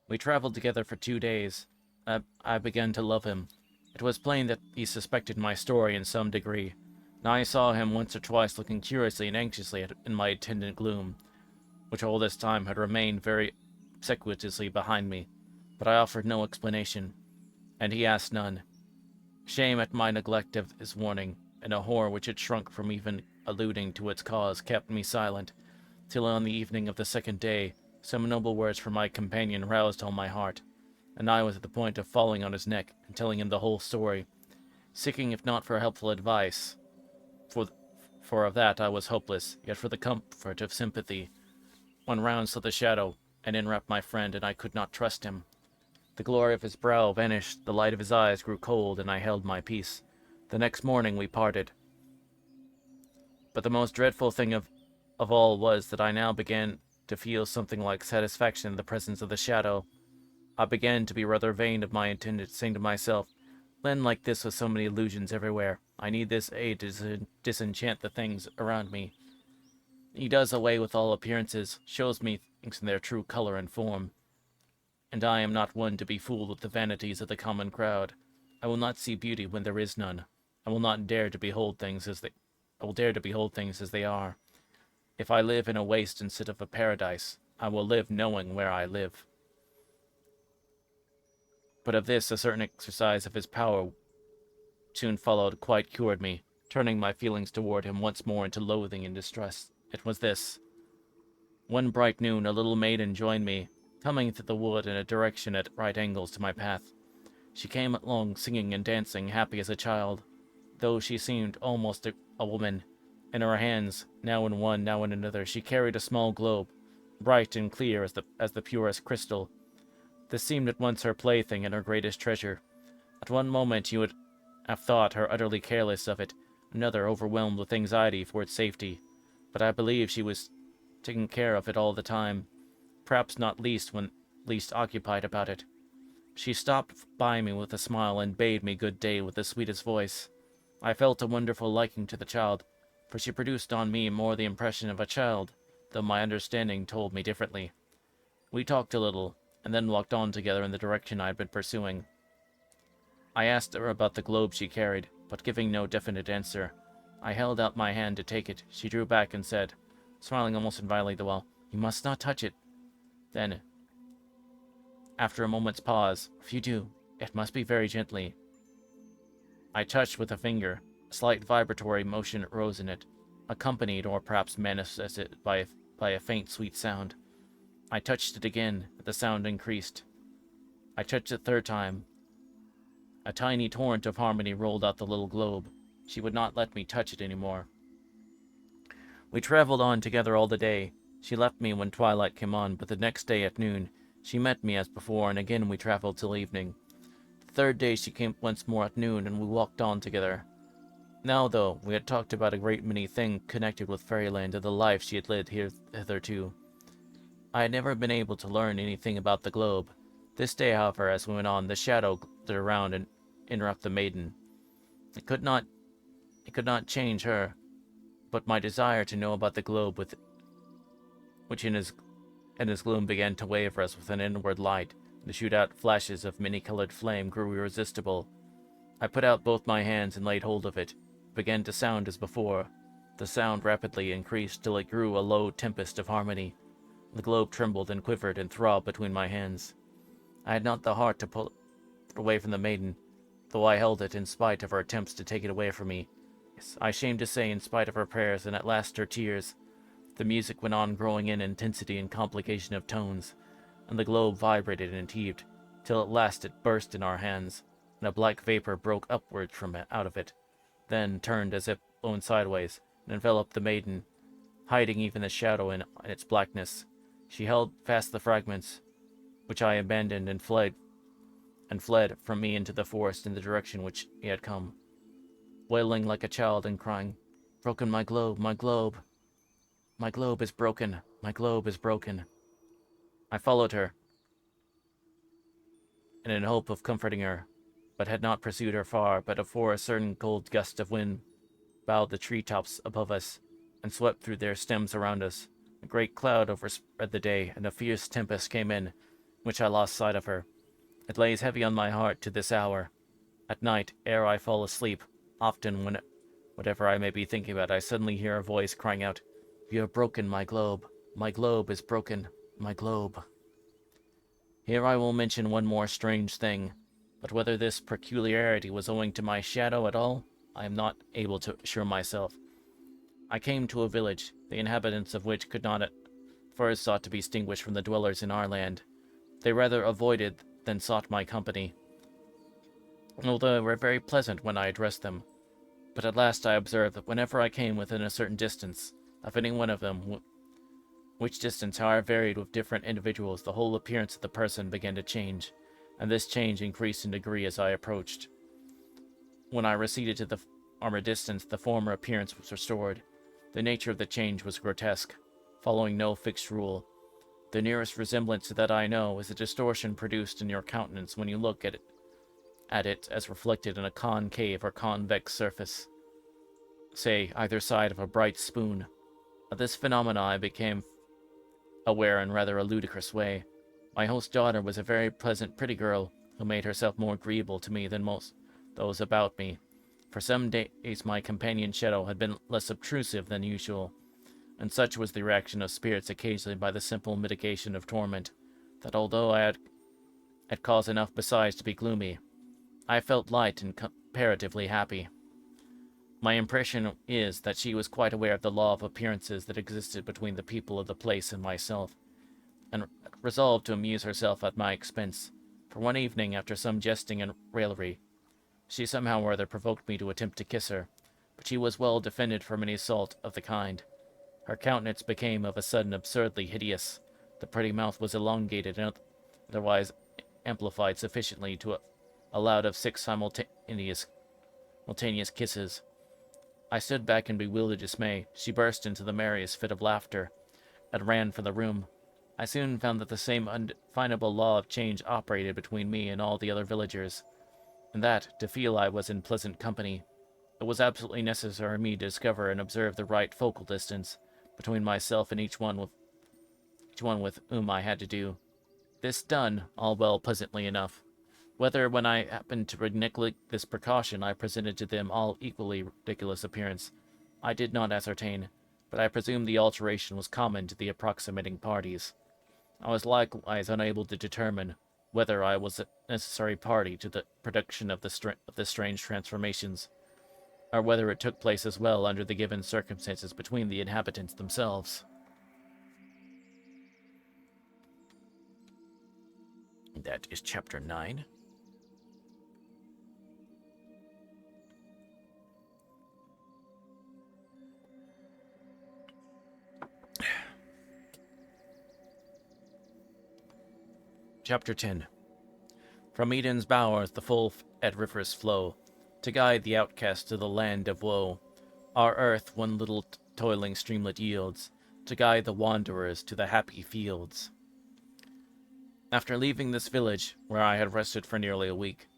We traveled together for 2 days. I began to love him. It was plain that he suspected my story in some degree, and I saw him once or twice looking curiously and anxiously in my attendant gloom, which all this time had remained very obsequiously behind me, but I offered no explanation, and he asked none. Shame at my neglect of his warning, and a horror which had shrunk from even alluding to its cause, kept me silent, till on the evening of the second day, some noble words from my companion roused all my heart, and I was at the point of falling on his neck and telling him the whole story, seeking if not for helpful advice, for of that I was hopeless, yet for the comfort of sympathy, when round saw the shadow, and in rapped my friend, and I could not trust him. The glory of his brow vanished, the light of his eyes grew cold, and I held my peace. The next morning we parted. But the most dreadful thing of all was that I now began to feel something like satisfaction in the presence of the shadow. I began to be rather vain of my intended, saying to myself, "Land like this with so many illusions everywhere, I need this aid to disenchant the things around me. He does away with all appearances, shows me things in their true color and form. and I am not one to be fooled with the vanities of the common crowd. I will not see beauty when there is none. I will not dare to behold things as they I will dare to behold things as they are. If I live in a waste instead of a paradise, I will live knowing where I live. But of this, a certain exercise of his power soon followed quite cured me, turning my feelings toward him once more into loathing and distrust. It was this. One bright noon, a little maiden joined me, coming through the wood in a direction at right angles to my path. She came along singing and dancing, happy as a child, though she seemed almost a woman. In her hands, now in one, now in another, she carried a small globe, bright and clear as the purest crystal. This seemed at once her plaything and her greatest treasure. At one moment you would have thought her utterly careless of it, another overwhelmed with anxiety for its safety. But I believe she was taking care of it all the time, perhaps not least when least occupied about it. She stopped by me with a smile and bade me good day with the sweetest voice. I felt a wonderful liking to the child, for she produced on me more the impression of a child, though my understanding told me differently. We talked a little, and then walked on together in the direction I had been pursuing. I asked her about the globe she carried, but giving no definite answer, I held out my hand to take it. She drew back and said, smiling almost invitingly the while, "You must not touch it." Then, after a moment's pause, "If you do, it must be very gently." I touched with a finger. A slight vibratory motion rose in it, accompanied or perhaps manifested by a faint sweet sound. I touched it again, but the sound increased. I touched it a third time. A tiny torrent of harmony rolled out the little globe. She would not let me touch it any more. We traveled on together all the day. She left me when twilight came on, but the next day at noon, she met me as before, and again we traveled till evening. The third day she came once more at noon, and we walked on together. Now, though, we had talked about a great many things connected with Fairyland and the life she had led hitherto. I had never been able to learn anything about the globe. This day, however, as we went on, the shadow glided around and interrupted the maiden. It could not change her, but my desire to know about the globe, which in his gloom began to waver as with an inward light, and to shoot out flashes of many-colored flame, grew irresistible. I put out both my hands and laid hold of it. It began to sound as before. The sound rapidly increased till it grew a low tempest of harmony. The globe trembled and quivered and throbbed between my hands. I had not the heart to pull it away from the maiden, though I held it in spite of her attempts to take it away from me. Yes, I shame to say, in spite of her prayers and at last her tears. The music went on growing in intensity and complication of tones, and the globe vibrated and heaved, till at last it burst in our hands, and a black vapor broke upward from it, out of it, then turned as if blown sideways, and enveloped the maiden, hiding even the shadow in its blackness. She held fast the fragments, which I abandoned, and fled from me into the forest in the direction which he had come, wailing like a child and crying, "Broken my globe, my globe! My globe is broken, my globe is broken." I followed her, in hope of comforting her, but had not pursued her far, but before a certain cold gust of wind bowed the tree-tops above us, and swept through their stems around us. A great cloud overspread the day, and a fierce tempest came in, which I lost sight of her. It lays heavy on my heart to this hour. At night, ere I fall asleep, often whatever I may be thinking about, I suddenly hear a voice crying out, "You have broken my globe. My globe is broken. My globe." Here I will mention one more strange thing, but whether this peculiarity was owing to my shadow at all, I am not able to assure myself. I came to a village, the inhabitants of which could not at first sought to be distinguished from the dwellers in our land. They rather avoided than sought my company, although they were very pleasant when I addressed them. But at last I observed that whenever I came within a certain distance of any one of them, which distance, however, varied with different individuals, the whole appearance of the person began to change, and this change increased in degree as I approached. When I receded to the armor distance, the former appearance was restored. The nature of the change was grotesque, following no fixed rule. The nearest resemblance to that I know is the distortion produced in your countenance when you look at it as reflected in a concave or convex surface, say, either side of a bright spoon. Of this phenomena I became aware in rather a ludicrous way. My host's daughter was a very pleasant, pretty girl who made herself more agreeable to me than most those about me. For some days my companion shadow had been less obtrusive than usual, and such was the reaction of spirits occasionally by the simple mitigation of torment, that although I had cause enough besides to be gloomy, I felt light and comparatively happy. My impression is that she was quite aware of the law of appearances that existed between the people of the place and myself, and resolved to amuse herself at my expense, for one evening, after some jesting and raillery, she somehow or other provoked me to attempt to kiss her, but she was well defended from any assault of the kind. Her countenance became of a sudden absurdly hideous. The pretty mouth was elongated and otherwise amplified sufficiently to allow of 6 simultaneous kisses. I stood back in bewildered dismay. She burst into the merriest fit of laughter, and ran from the room. I soon found that the same undefinable law of change operated between me and all the other villagers, and that, to feel I was in pleasant company, it was absolutely necessary for me to discover and observe the right focal distance between myself and each one with whom I had to do. This done, all well pleasantly enough. Whether, when I happened to neglect this precaution, I presented to them all equally ridiculous appearance, I did not ascertain, but I presume the alteration was common to the approximating parties. I was likewise unable to determine whether I was a necessary party to the production of the strange transformations, or whether it took place as well under the given circumstances between the inhabitants themselves. That is chapter 9. Chapter 10. From Eden's bowers the full-fed rivers flow, to guide the outcast to the land of woe. Our earth one little toiling streamlet yields, to guide the wanderers to the happy fields. After leaving this village, where I had rested for nearly a week,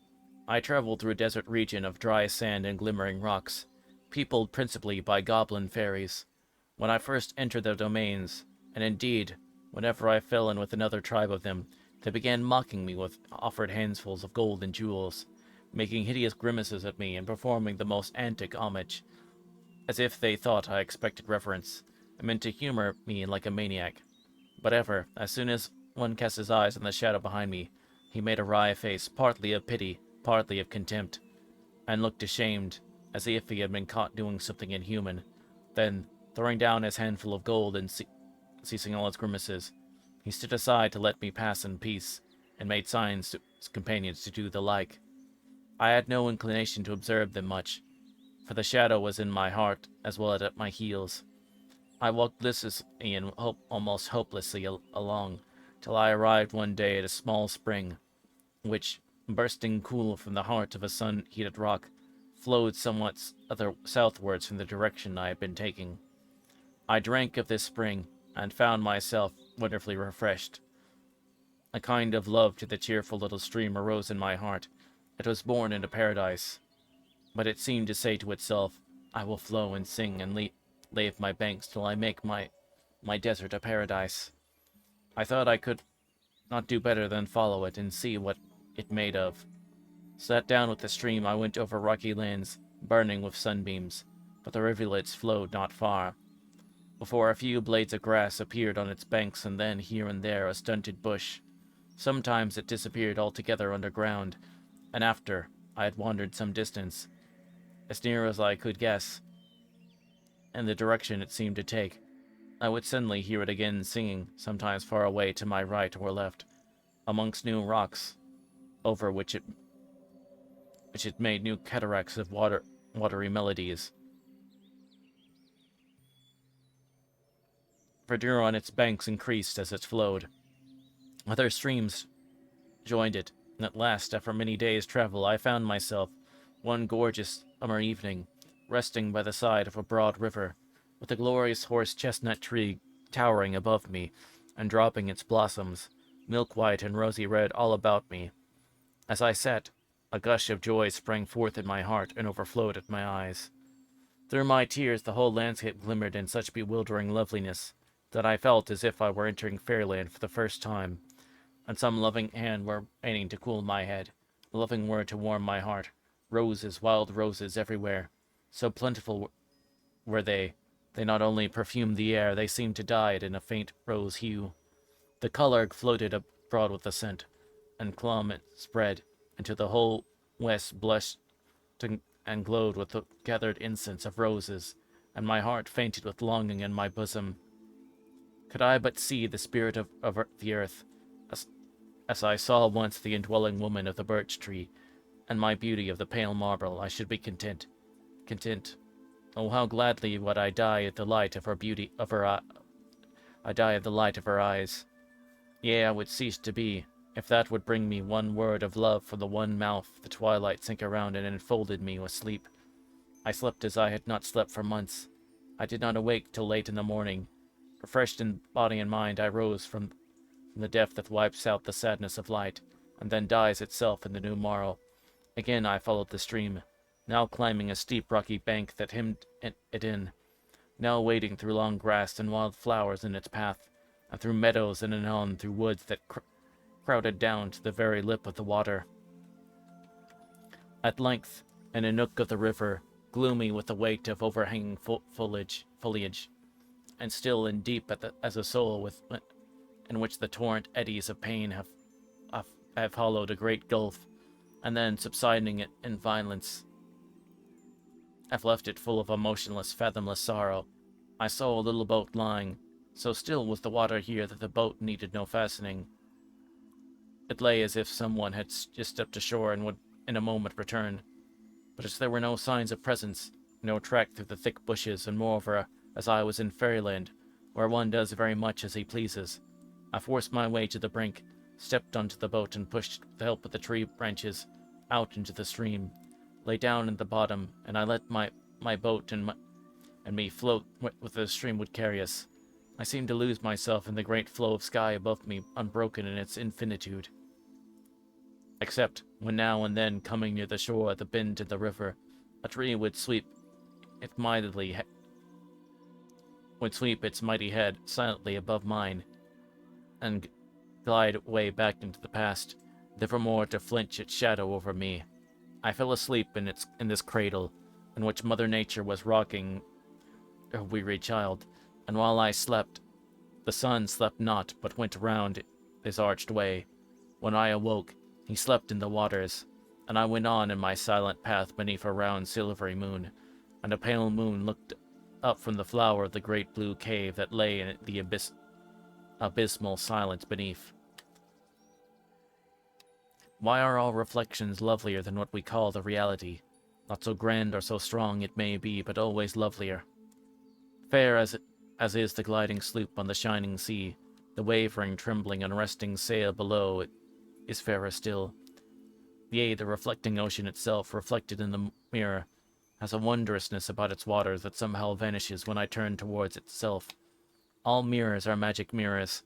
I traveled through a desert region of dry sand and glimmering rocks, peopled principally by goblin fairies. When I first entered their domains, and indeed, whenever I fell in with another tribe of them, they began mocking me with offered handfuls of gold and jewels, making hideous grimaces at me and performing the most antic homage, as if they thought I expected reverence, and meant to humor me like a maniac. But ever, as soon as one cast his eyes on the shadow behind me, he made a wry face, partly of pity, partly of contempt, and looked ashamed, as if he had been caught doing something inhuman. Then, throwing down his handful of gold and ceasing all his grimaces, he stood aside to let me pass in peace, and made signs to his companions to do the like. I had no inclination to observe them much, for the shadow was in my heart as well as at my heels. I walked listlessly and almost hopelessly along, till I arrived one day at a small spring, which, bursting cool from the heart of a sun-heated rock, flowed somewhat southwards from the direction I had been taking. I drank of this spring, and found myself wonderfully refreshed. A kind of love to the cheerful little stream arose in my heart. It was born into paradise, but it seemed to say to itself, I will flow and sing and lave my banks till I make my desert a paradise. I thought I could not do better than follow it and see what it made of. Sat down with the stream, I went over rocky lands, burning with sunbeams, but the rivulets flowed not far. Before a few blades of grass appeared on its banks, and then, here and there, a stunted bush. Sometimes it disappeared altogether underground, and after I had wandered some distance, as near as I could guess, in the direction it seemed to take, I would suddenly hear it again singing, sometimes far away to my right or left, amongst new rocks, over which it made new cataracts of watery melodies. Verdure on its banks increased as it flowed. Other streams joined it, and at last, after many days' travel, I found myself, one gorgeous summer evening, resting by the side of a broad river, with a glorious horse-chestnut tree towering above me, and dropping its blossoms, milk-white and rosy-red, all about me. As I sat, a gush of joy sprang forth in my heart and overflowed at my eyes. Through my tears the whole landscape glimmered in such bewildering loveliness that I felt as if I were entering fairyland for the first time. and some loving hand were aiming to cool my head, a loving word to warm my heart. Roses, wild roses everywhere. So plentiful were they. They not only perfumed the air, they seemed to dye it in a faint rose hue. The color floated abroad with the scent, and clomb and spread, until the whole west blushed and glowed with the gathered incense of roses, and my heart fainted with longing in my bosom. Could I but see the spirit of the earth, as I saw once the indwelling woman of the birch tree, and my beauty of the pale marble, I should be content. Content. Oh, how gladly would I die at the light of her beauty, I die at the light of her eyes. Yea, I would cease to be, if that would bring me one word of love from the one mouth. The twilight sank around and enfolded me with sleep. I slept as I had not slept for months. I did not awake till late in the morning. Refreshed in body and mind, I rose from the depth that wipes out the sadness of light, and then dies itself in the new morrow. Again I followed the stream, now climbing a steep rocky bank that hemmed it in, now wading through long grass and wild flowers in its path, and through meadows and anon through woods that crowded down to the very lip of the water. At length, in a nook of the river, gloomy with the weight of overhanging foliage, and still and deep as a soul in which the torrent eddies of pain have hollowed a great gulf, and then subsiding it in violence, have left it full of a motionless, fathomless sorrow. I saw a little boat lying. So still was the water here that the boat needed no fastening. It lay as if someone had just stepped ashore and would in a moment return. But as there were no signs of presence, no track through the thick bushes, and moreover, as I was in fairyland, where one does very much as he pleases, I forced my way to the brink, stepped onto the boat, and pushed, with the help of the tree branches, out into the stream, lay down in the bottom, and I let my boat and me float with the stream would carry us. I seemed to lose myself in the great flow of sky above me, unbroken in its infinitude. Except when now and then, coming near the shore at the bend in the river, a tree would sweep its mighty head silently above mine, and glide away back into the past, nevermore to flinch its shadow over me. I fell asleep in this cradle, in which Mother Nature was rocking her weary child, and while I slept, the sun slept not, but went round his arched way. When I awoke, he slept in the waters, and I went on in my silent path beneath a round silvery moon, and a pale moon looked up from the flower of the great blue cave that lay in the abysmal silence beneath. Why are all reflections lovelier than what we call the reality? Not so grand or so strong it may be, but always lovelier. Fair as is the gliding sloop on the shining sea, the wavering, trembling, unresting sail below it is fairer still. Yea, the reflecting ocean itself, reflected in the mirror, has a wondrousness about its waters that somehow vanishes when I turn towards itself. All mirrors are magic mirrors.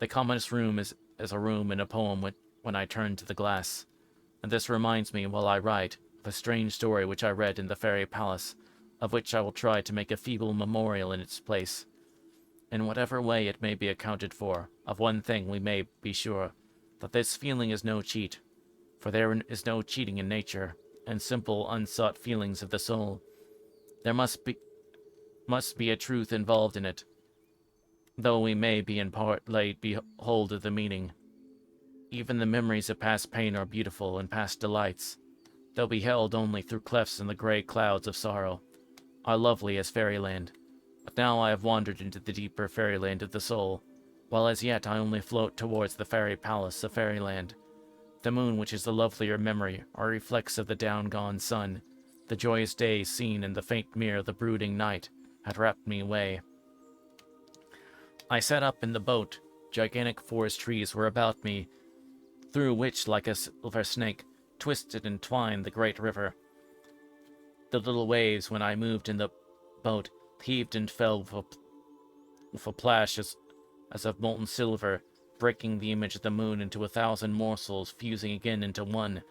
The commonest room is a room in a poem when I turn to the glass. And this reminds me, while I write, of a strange story which I read in the fairy palace, of which I will try to make a feeble memorial in its place. In whatever way it may be accounted for, of one thing we may be sure, that this feeling is no cheat, for there is no cheating in nature, and simple, unsought feelings of the soul. There must be a truth involved in it, though we may be in part laid hold of the meaning. Even the memories of past pain are beautiful, and past delights, though beheld only through clefts in the grey clouds of sorrow, are lovely as fairyland. But now I have wandered into the deeper fairyland of the soul, while as yet I only float towards the fairy palace of fairyland. The moon, which is the lovelier memory, are reflects of the down-gone sun. The joyous day seen in the faint mirror of the brooding night had wrapped me away. I sat up in the boat. Gigantic forest trees were about me, through which, like a silver snake, twisted and twined the great river. The little waves, when I moved in the boat, heaved and fell with a plash as of molten silver, breaking the image of the moon into 1,000 morsels, fusing again into one,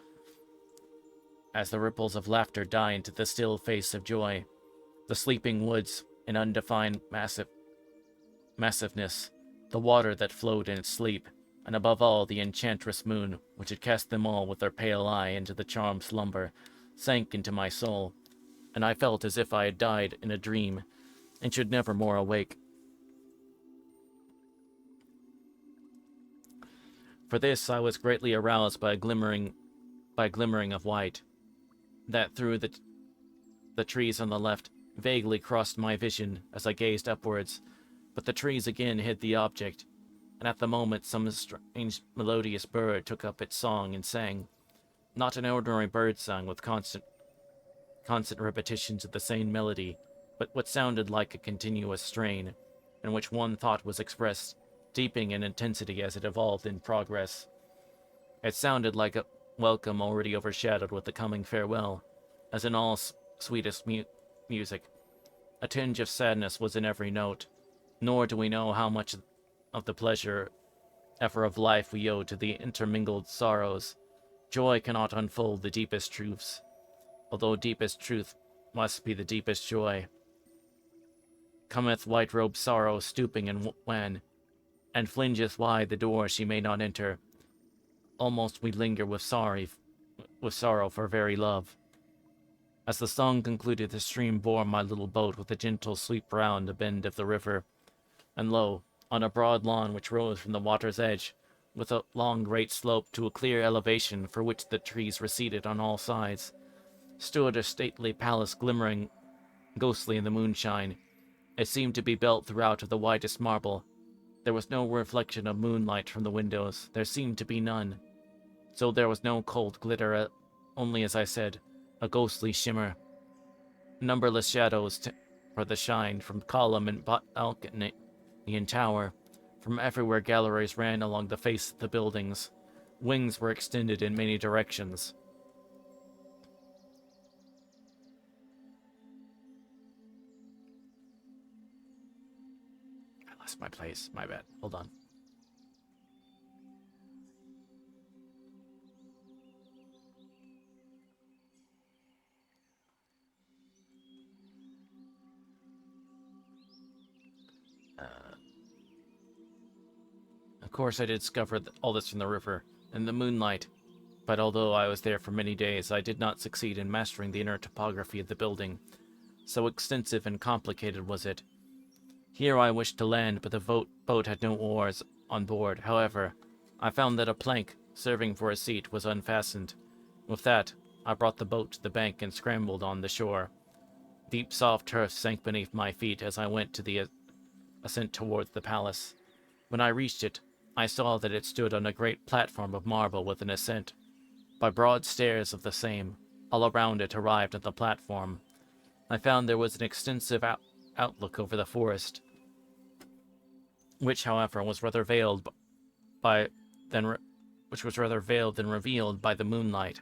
as the ripples of laughter die into the still face of joy. The sleeping woods, in undefined massiveness, the water that flowed in its sleep, and above all the enchantress moon, which had cast them all with her pale eye into the charmed slumber, sank into my soul, and I felt as if I had died in a dream, and should never more awake. For this I was greatly aroused by a glimmering of white, that through the trees on the left vaguely crossed my vision as I gazed upwards, but the trees again hid the object, and at the moment some strange melodious bird took up its song and sang, not an ordinary bird song with constant repetitions of the same melody, but what sounded like a continuous strain, in which one thought was expressed, deepening in intensity as it evolved in progress. It sounded like a welcome already overshadowed with the coming farewell, as in all sweetest music. A tinge of sadness was in every note, nor do we know how much of the pleasure ever of life we owe to the intermingled sorrows. Joy cannot unfold the deepest truths, although deepest truth must be the deepest joy. Cometh white-robed sorrow stooping and wan, and flingeth wide the door she may not enter. Almost we linger with sorrow for very love. As the song concluded, the stream bore my little boat with a gentle sweep round a bend of the river, and lo, on a broad lawn which rose from the water's edge, with a long great slope to a clear elevation for which the trees receded on all sides, stood a stately palace glimmering ghostly in the moonshine. It seemed to be built throughout of the whitest marble. There was no reflection of moonlight from the windows. There seemed to be none. So there was no cold glitter, only, as I said, a ghostly shimmer. Numberless shadows for the shine from column and balcony and tower. From everywhere galleries ran along the face of the buildings. Wings were extended in many directions. I lost my place. My bad. Hold on. Of course, I discovered all this from the river and the moonlight, but although I was there for many days, I did not succeed in mastering the inner topography of the building. So extensive and complicated was it. Here I wished to land, but the boat had no oars on board. However, I found that a plank, serving for a seat, was unfastened. With that, I brought the boat to the bank and scrambled on the shore. Deep, soft turf sank beneath my feet as I went to the ascent towards the palace. When I reached it, I saw that it stood on a great platform of marble with an ascent. By broad stairs of the same, all around it arrived at the platform. I found there was an extensive outlook over the forest, which, however, was rather veiled than revealed by the moonlight.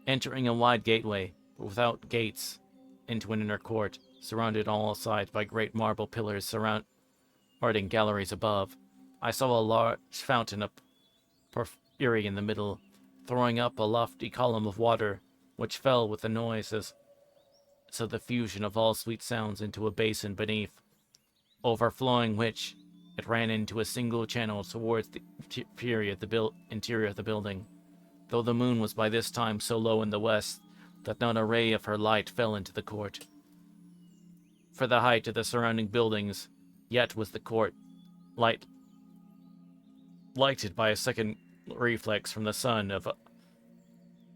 Entering a wide gateway, but without gates, into an inner court, surrounded on all sides by great marble pillars surrounding galleries above, I saw a large fountain of porphyry in the middle, throwing up a lofty column of water, which fell with a noise as so the fusion of all sweet sounds into a basin beneath, overflowing which it ran into a single channel towards the interior of the building, though the moon was by this time so low in the west that not a ray of her light fell into the court. For the height of the surrounding buildings, yet was the court lighted by a second reflex from the sun of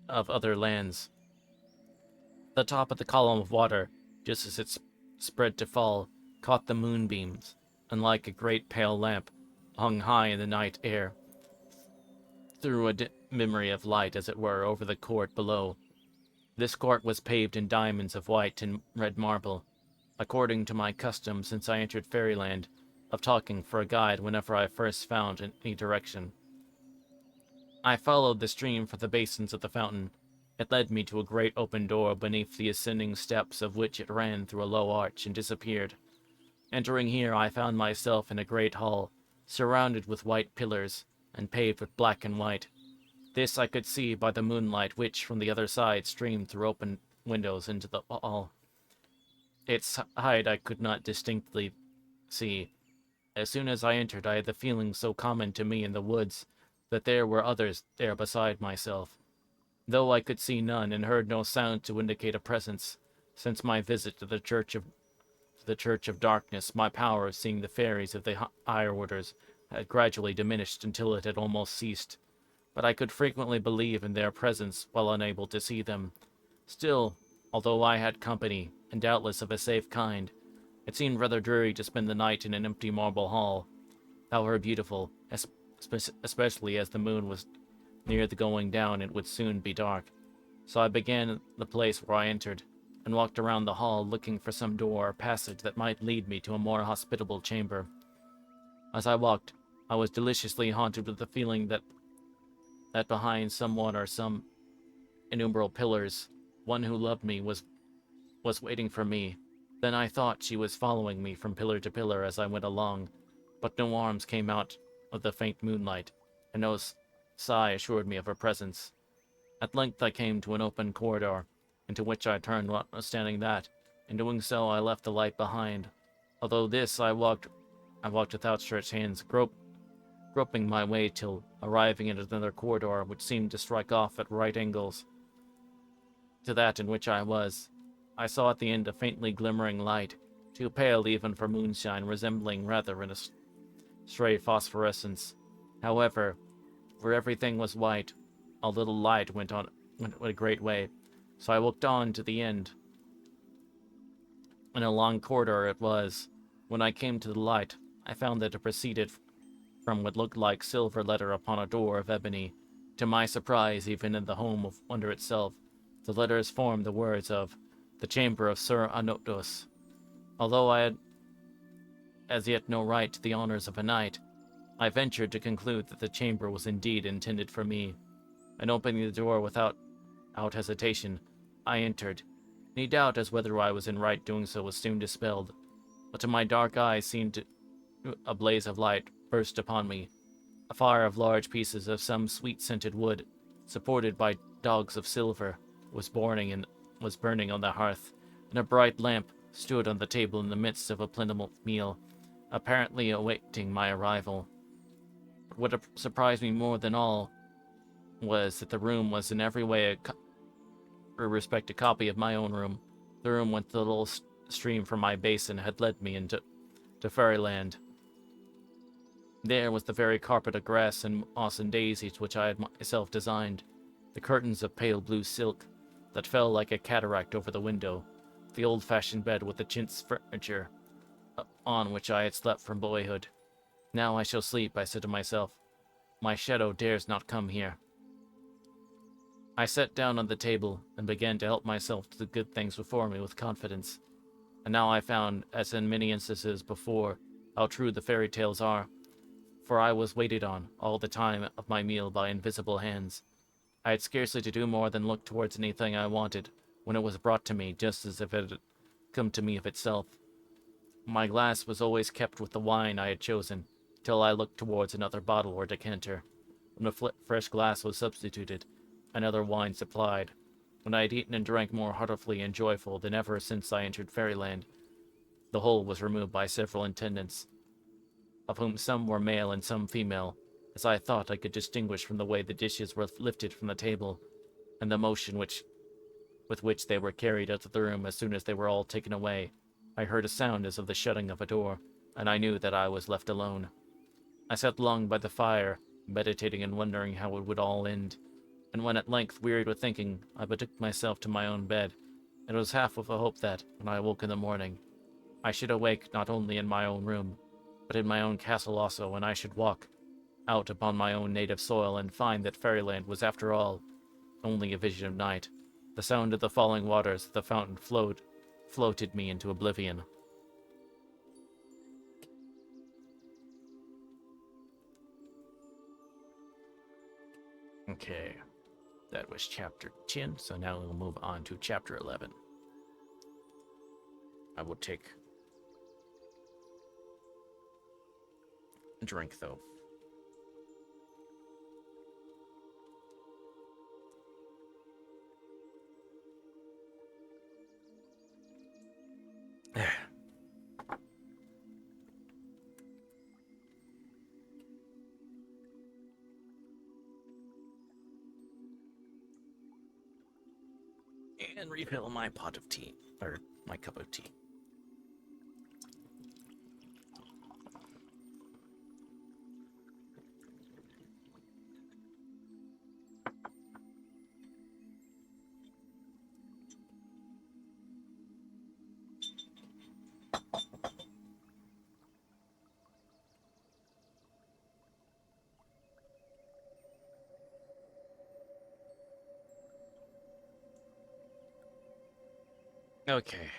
other lands. The top of the column of water, just as it spread to fall, caught the moonbeams, and like a great pale lamp, hung high in the night air, threw a memory of light, as it were, over the court below. This court was paved in diamonds of white and red marble, according to my custom since I entered Fairyland, of talking for a guide whenever I first found any direction. I followed the stream for the basins of the fountain. It led me to a great open door beneath the ascending steps of which it ran through a low arch and disappeared. Entering here, I found myself in a great hall, surrounded with white pillars, and paved with black and white. This I could see by the moonlight which, from the other side, streamed through open windows into the hall. Its height I could not distinctly see, As soon as I entered, I had the feeling so common to me in the woods that there were others there beside myself, though I could see none and heard no sound to indicate a presence. Since my visit to the Church of Darkness, my power of seeing the fairies of the higher orders had gradually diminished until it had almost ceased, but I could frequently believe in their presence while unable to see them. Still, although I had company, and doubtless of a safe kind, it seemed rather dreary to spend the night in an empty marble hall, however beautiful, especially as the moon was near the going down and would soon be dark. So I began the place where I entered, and walked around the hall looking for some door or passage that might lead me to a more hospitable chamber. As I walked, I was deliciously haunted with the feeling that behind someone or some innumerable pillars, one who loved me was waiting for me. Then I thought she was following me from pillar to pillar as I went along, but no arms came out of the faint moonlight, and no sigh assured me of her presence. At length I came to an open corridor, into which I turned notwithstanding that. In doing so, I left the light behind. Although this, I walked with outstretched hands, groping my way till arriving at another corridor which seemed to strike off at right angles to that in which I was. I saw at the end a faintly glimmering light, too pale even for moonshine, resembling rather a stray phosphorescence. However, where everything was white, a little light went a great way, so I walked on to the end. In a long corridor it was. When I came to the light, I found that it proceeded from what looked like silver letter upon a door of ebony. To my surprise, even in the home of wonder itself, the letters formed the words of the chamber of Sir Anotos. Although I had as yet no right to the honors of a knight, I ventured to conclude that the chamber was indeed intended for me, and opening the door without hesitation, I entered. Any doubt as whether I was in right doing so was soon dispelled, but to my dark eyes seemed a blaze of light burst upon me. A fire of large pieces of some sweet-scented wood, supported by dogs of silver, was burning on the hearth, and a bright lamp stood on the table in the midst of a plentiful meal, apparently awaiting my arrival. But what surprised me more than all was that the room was in every way a copy of my own room. The room whence the little stream from my basin had led me into fairyland. There was the very carpet of grass and moss and daisies which I had myself designed, the curtains of pale blue silk that fell like a cataract over the window, the old-fashioned bed with the chintz furniture on which I had slept from boyhood. Now I shall sleep, I said to myself. My shadow dares not come here. I sat down on the table and began to help myself to the good things before me with confidence. And now I found, as in many instances before, how true the fairy tales are, for I was waited on all the time of my meal by invisible hands. I had scarcely to do more than look towards anything I wanted, when it was brought to me just as if it had come to me of itself. My glass was always kept with the wine I had chosen, till I looked towards another bottle or decanter. When a fresh glass was substituted, another wine supplied. When I had eaten and drank more heartily and joyful than ever since I entered fairyland, the whole was removed by several attendants, of whom some were male and some female, as I thought I could distinguish from the way the dishes were lifted from the table, and the motion with which they were carried out of the room as soon as they were all taken away. I heard a sound as of the shutting of a door, and I knew that I was left alone. I sat long by the fire, meditating and wondering how it would all end, and when at length, wearied with thinking, I betook myself to my own bed, it was half with a hope that, when I awoke in the morning, I should awake not only in my own room, but in my own castle also, and I should walk out upon my own native soil and find that fairyland was after all only a vision of night. The sound of the falling waters of the fountain floated me into oblivion. Okay, that was chapter 10, so now we'll move on to chapter 11. I will take a drink, though. And refill my pot of tea, or my cup of tea. Okay.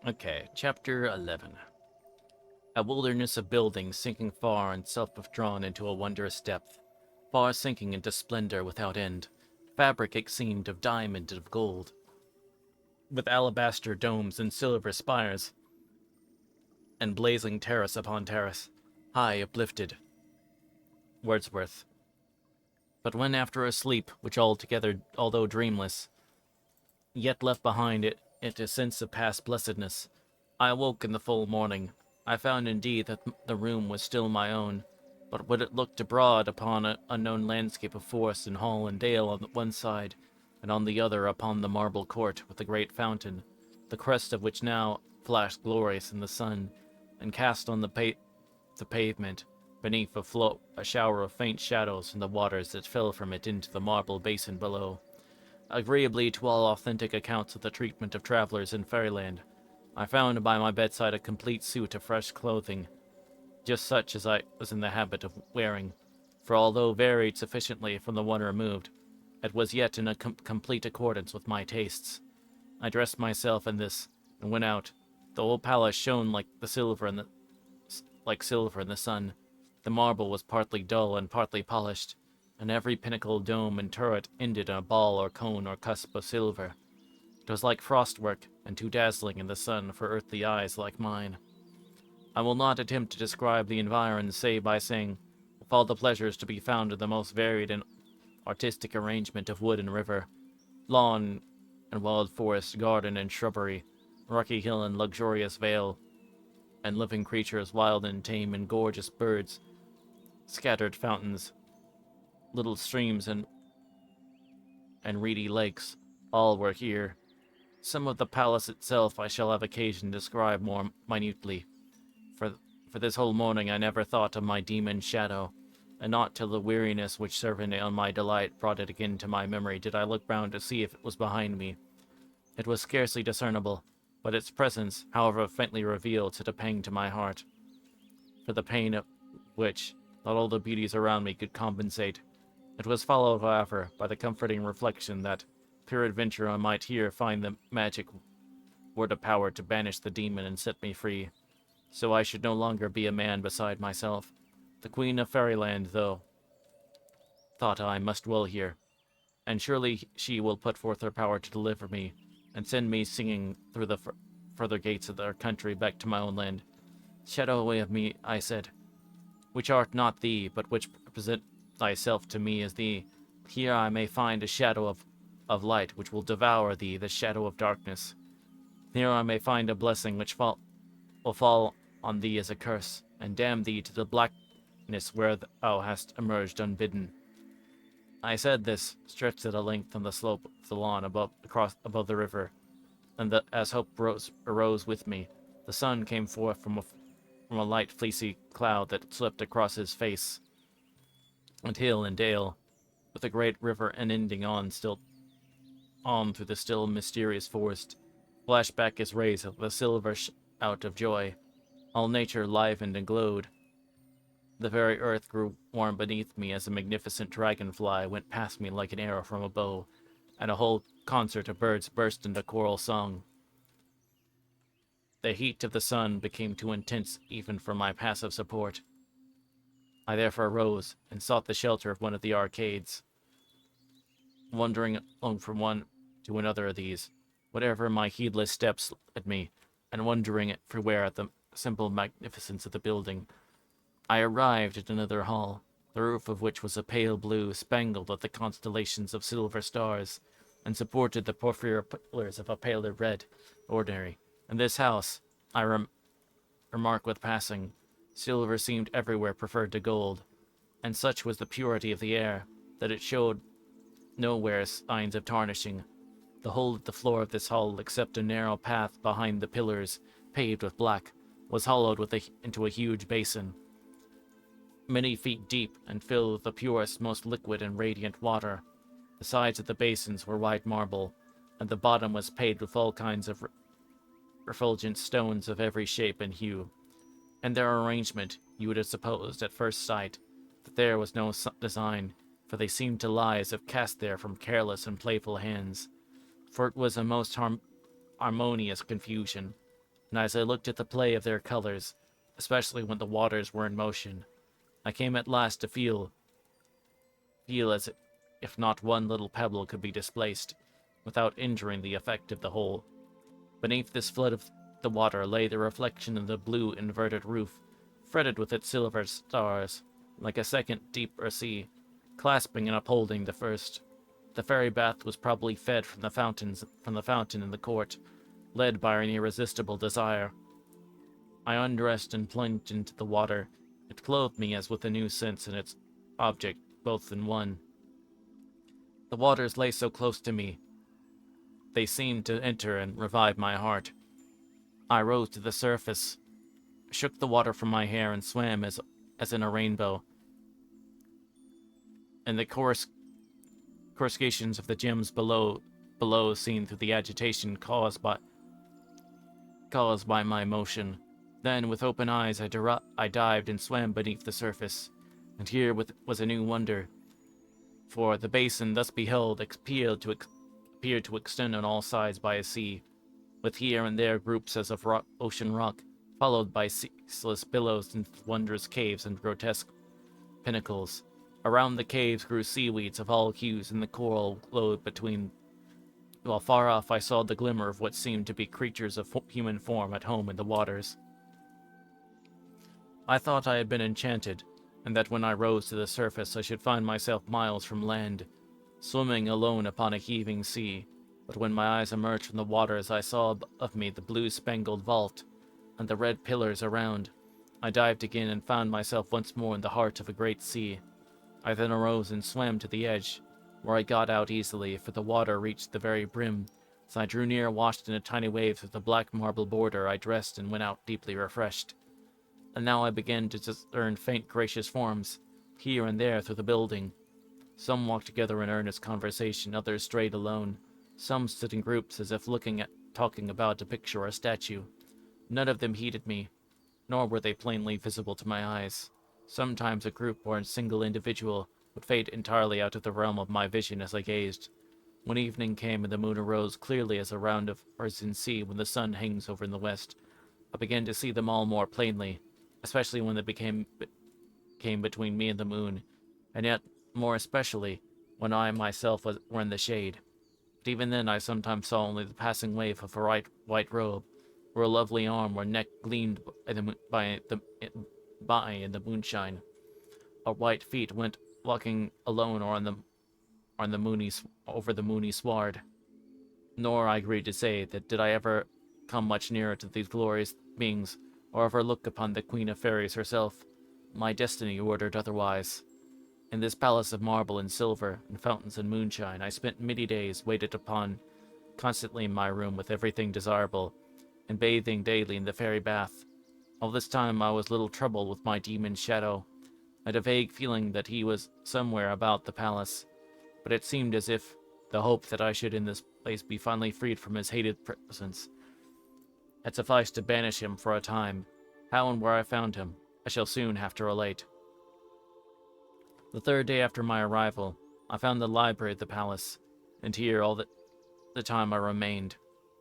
Okay, chapter 11. A wilderness of buildings sinking far and self-withdrawn into a wondrous depth, far sinking into splendor without end, fabric it seemed of diamond and of gold, with alabaster domes and silver spires, and blazing terrace upon terrace, high uplifted. Wordsworth. But when after a sleep, which altogether, although dreamless, yet left behind it a sense of past blessedness, I awoke in the full morning. I found indeed that the room was still my own, but when it looked abroad upon an unknown landscape of forest and hall and dale on the one side, and on the other upon the marble court with the great fountain, the crest of which now flashed glorious in the sun, and cast on the pavement beneath a shower of faint shadows from the waters that fell from it into the marble basin below. Agreeably to all authentic accounts of the treatment of travelers in Fairyland, I found by my bedside a complete suit of fresh clothing, just such as I was in the habit of wearing, for although varied sufficiently from the one removed, it was yet in a complete accordance with my tastes. I dressed myself in this, and went out. The whole palace shone like silver in the sun. The marble was partly dull and partly polished, and every pinnacle, dome, and turret ended in a ball or cone or cusp of silver. It was like frostwork, and too dazzling in the sun for earthly eyes like mine. I will not attempt to describe the environs save by saying, with all the pleasures to be found in the most varied and artistic arrangement of wood and river, lawn and wild forest, garden and shrubbery, rocky hill and luxurious vale, and living creatures, wild and tame, and gorgeous birds, scattered fountains, little streams, and reedy lakes, all were here. Some of the palace itself I shall have occasion to describe more minutely, for this whole morning I never thought of my demon shadow, and not till the weariness which served on my delight brought it again to my memory did I look round to see if it was behind me. It was scarcely discernible, but its presence, however faintly revealed, set a pang to my heart, for the pain of which not all the beauties around me could compensate. It was followed, however, by the comforting reflection that, peradventure, I might here find the magic word of power to banish the demon and set me free. So I should no longer be a man beside myself. The Queen of Fairyland, though, thought I, must dwell here, and surely she will put forth her power to deliver me, and send me singing through the further gates of their country back to my own land. Shadow away of me, I said, which art not thee, but which present thyself to me as thee. Here I may find a shadow of light which will devour thee, the shadow of darkness. Here I may find a blessing which will fall on thee as a curse, and damn thee to the blackness where thou hast emerged unbidden. I said this, stretched at a length on the slope of the lawn above the river, and as hope arose with me, the sun came forth from a light fleecy cloud that swept across his face, and hill and dale, with a great river ending on through the still mysterious forest, flashed back his rays of a silver out of joy. All nature livened and glowed. The very earth grew warm beneath me as a magnificent dragonfly went past me like an arrow from a bow, and a whole concert of birds burst into choral song. The heat of the sun became too intense even for my passive support. I therefore rose and sought the shelter of one of the arcades, wandering along from one to another of these, whatever my heedless steps led me, and wondering everywhere at the simple magnificence of the building. I arrived at another hall, the roof of which was a pale blue, spangled with the constellations of silver stars. and supported the porphyry pillars of a paler red, ordinary. In this house, I remark with passing, silver seemed everywhere preferred to gold, and such was the purity of the air that it showed nowhere signs of tarnishing. The whole of the floor of this hall, except a narrow path behind the pillars, paved with black, was hollowed into a huge basin, many feet deep and filled with the purest, most liquid and radiant water. The sides of the basins were white marble, and the bottom was paved with all kinds of refulgent stones of every shape and hue. In their arrangement, you would have supposed, at first sight, that there was no design, for they seemed to lie as if cast there from careless and playful hands. For it was a most harmonious confusion, and as I looked at the play of their colors, especially when the waters were in motion, I came at last to feel as if not one little pebble could be displaced, without injuring the effect of the whole. Beneath this flood of the water lay the reflection of the blue inverted roof, fretted with its silver stars, like a second deeper sea, clasping and upholding the first. The fairy bath was probably fed from the fountain in the court, led by an irresistible desire. I undressed and plunged into the water. It clothed me as with a new sense in its object, both in one. The waters lay so close to me, they seemed to enter and revive my heart. I rose to the surface, shook the water from my hair, and swam as in a rainbow, and the coruscations of the gems below seen through the agitation caused by my motion. Then, with open eyes, I dived and swam beneath the surface, and here was a new wonder, for the basin thus beheld appeared to extend on all sides by a sea, with here and there groups as of ocean rock, followed by ceaseless billows and wondrous caves and grotesque pinnacles. Around the caves grew seaweeds of all hues, and the coral glowed between, while far off I saw the glimmer of what seemed to be creatures of human form at home in the waters. I thought I had been enchanted, and that when I rose to the surface I should find myself miles from land, swimming alone upon a heaving sea. But when my eyes emerged from the waters, I saw above me the blue-spangled vault, and the red pillars around. I dived again and found myself once more in the heart of a great sea. I then arose and swam to the edge, where I got out easily, for the water reached the very brim. As I drew near, washed in a tiny waves with the black marble border, I dressed and went out deeply refreshed. And now I began to discern faint gracious forms, here and there through the building. Some walked together in earnest conversation, others strayed alone. Some stood in groups as if talking about a picture or a statue. None of them heeded me, nor were they plainly visible to my eyes. Sometimes a group or a single individual would fade entirely out of the realm of my vision as I gazed. When evening came and the moon arose clearly as a round of arisen sea when the sun hangs over in the west, I began to see them all more plainly, especially when they came between me and the moon, and yet more especially when I myself were in the shade. But even then I sometimes saw only the passing wave of a white robe, or a lovely arm or neck gleamed by in the moonshine. Or white feet went walking alone or over the moony sward. Nor, I grieve to say, that did I ever come much nearer to these glorious beings, or ever look upon the Queen of Fairies herself. My destiny ordered otherwise. In this palace of marble and silver, and fountains and moonshine, I spent many days, waited upon constantly in my room with everything desirable, and bathing daily in the fairy bath. All this time I was little troubled with my demon shadow. I had a vague feeling that he was somewhere about the palace, but it seemed as if the hope that I should in this place be finally freed from his hated presence had sufficed to banish him for a time. How and where I found him, I shall soon have to relate. The third day after my arrival, I found the library of the palace, and here all the time I remained.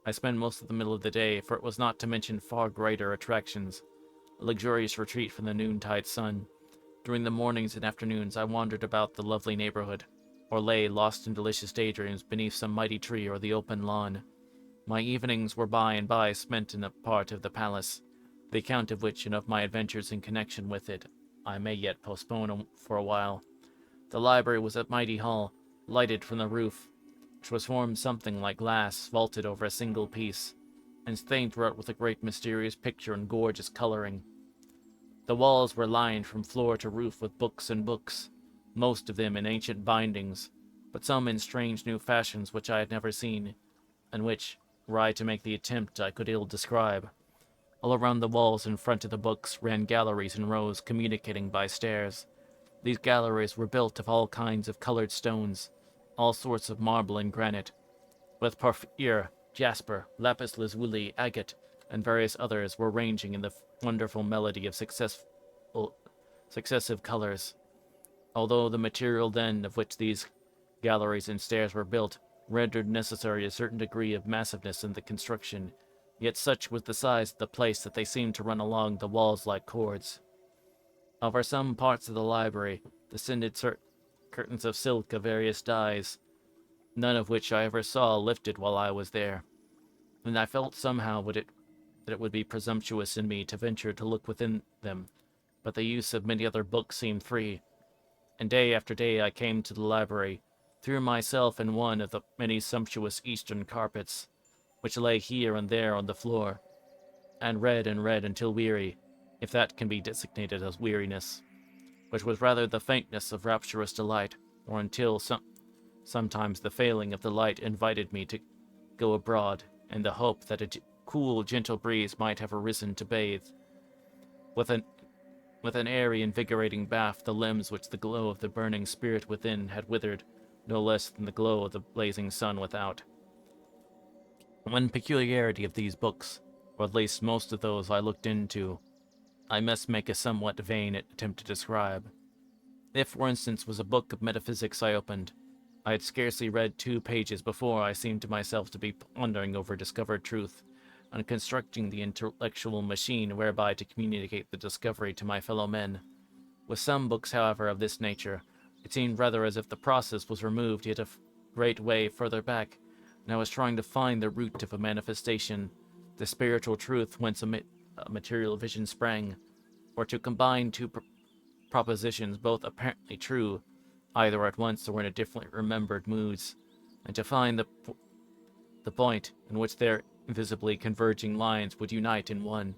I spent most of the middle of the day, for it was not to mention far greater attractions, a luxurious retreat from the noontide sun. During the mornings and afternoons I wandered about the lovely neighborhood, or lay lost in delicious daydreams beneath some mighty tree or the open lawn. My evenings were by and by spent in a part of the palace, the account of which and of my adventures in connection with it I may yet postpone for a while. The library was a mighty hall, lighted from the roof, which was formed something like glass vaulted over a single piece, and stained throughout with a great mysterious picture and gorgeous coloring. The walls were lined from floor to roof with books and books, most of them in ancient bindings, but some in strange new fashions which I had never seen, and which, were I to make the attempt, I could ill describe. All around the walls in front of the books ran galleries in rows communicating by stairs. These galleries were built of all kinds of colored stones, all sorts of marble and granite, with porphyr, jasper, lapis lazuli, agate, and various others were ranging in the wonderful melody of successive colors. Although the material then of which these galleries and stairs were built rendered necessary a certain degree of massiveness in the construction, yet such was the size of the place that they seemed to run along the walls like cords. Over some parts of the library descended curtains of silk of various dyes, none of which I ever saw lifted while I was there, and I felt somehow that it would be presumptuous in me to venture to look within them, but the use of many other books seemed free, and day after day I came to the library, threw myself in one of the many sumptuous eastern carpets, which lay here and there on the floor, and read until weary, if that can be designated as weariness, which was rather the faintness of rapturous delight, or until sometimes the failing of the light invited me to go abroad, in the hope that a cool, gentle breeze might have arisen to bathe with an airy, invigorating bath the limbs which the glow of the burning spirit within had withered no less than the glow of the blazing sun without. One peculiarity of these books, or at least most of those I looked into, I must make a somewhat vain attempt to describe. If, for instance, was a book of metaphysics I opened, I had scarcely read 2 pages before I seemed to myself to be pondering over discovered truth, and constructing the intellectual machine whereby to communicate the discovery to my fellow men. With some books, however, of this nature, it seemed rather as if the process was removed yet a great way further back, and I was trying to find the root of a manifestation, the spiritual truth whence a material vision sprang, or to combine 2 propositions both apparently true, either at once or in a differently remembered moods, and to find the point in which their invisibly converging lines would unite in one,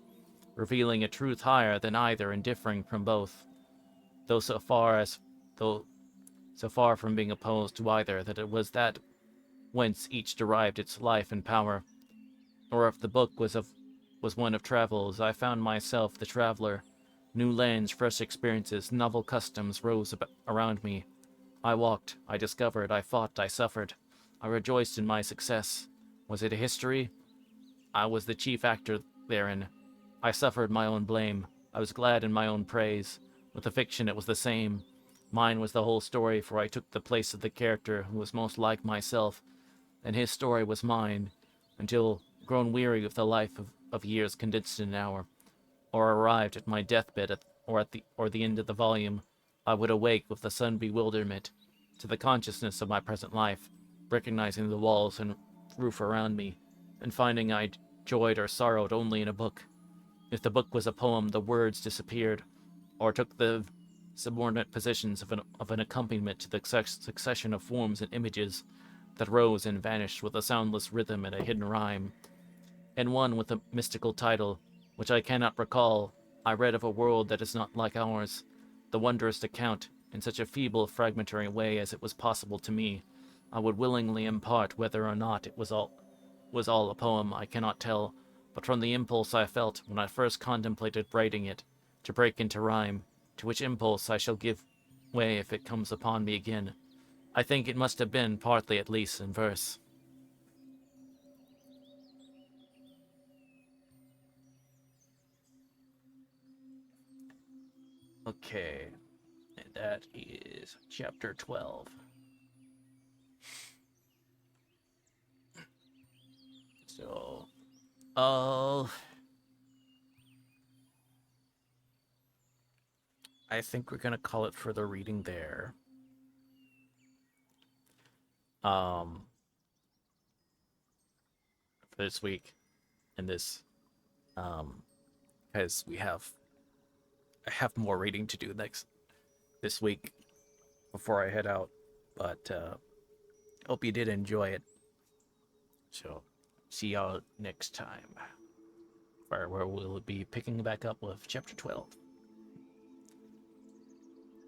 revealing a truth higher than either and differing from both, though so far from being opposed to either that it was that whence each derived its life and power. Or if the book was one of travels, I found myself the traveler. New lands, fresh experiences, novel customs rose around me. I walked, I discovered, I fought, I suffered. I rejoiced in my success. Was it a history? I was the chief actor therein. I suffered my own blame. I was glad in my own praise. With the fiction it was the same. Mine was the whole story, for I took the place of the character who was most like myself, and his story was mine, until, grown weary of the life of years condensed in an hour, or arrived at my deathbed or the end of the volume, I would awake with the sudden bewilderment to the consciousness of my present life, recognizing the walls and roof around me, and finding I joyed or sorrowed only in a book. If the book was a poem, the words disappeared, or took the subordinate positions of an accompaniment to the succession of forms and images that rose and vanished with a soundless rhythm and a hidden rhyme. In one with a mystical title, which I cannot recall, I read of a world that is not like ours. The wondrous account, in such a feeble, fragmentary way as it was possible to me, I would willingly impart. Whether or not it was all a poem, I cannot tell, but from the impulse I felt when I first contemplated writing it, to break into rhyme, to which impulse I shall give way if it comes upon me again. I think it must have been, partly at least, in verse. Okay, and that is chapter 12. So, I think we're gonna call it for the reading there. For this week, and this, because I have more reading to do this week before I head out, but Hope you did enjoy it. So, see y'all next time, where we'll be picking back up with chapter 12.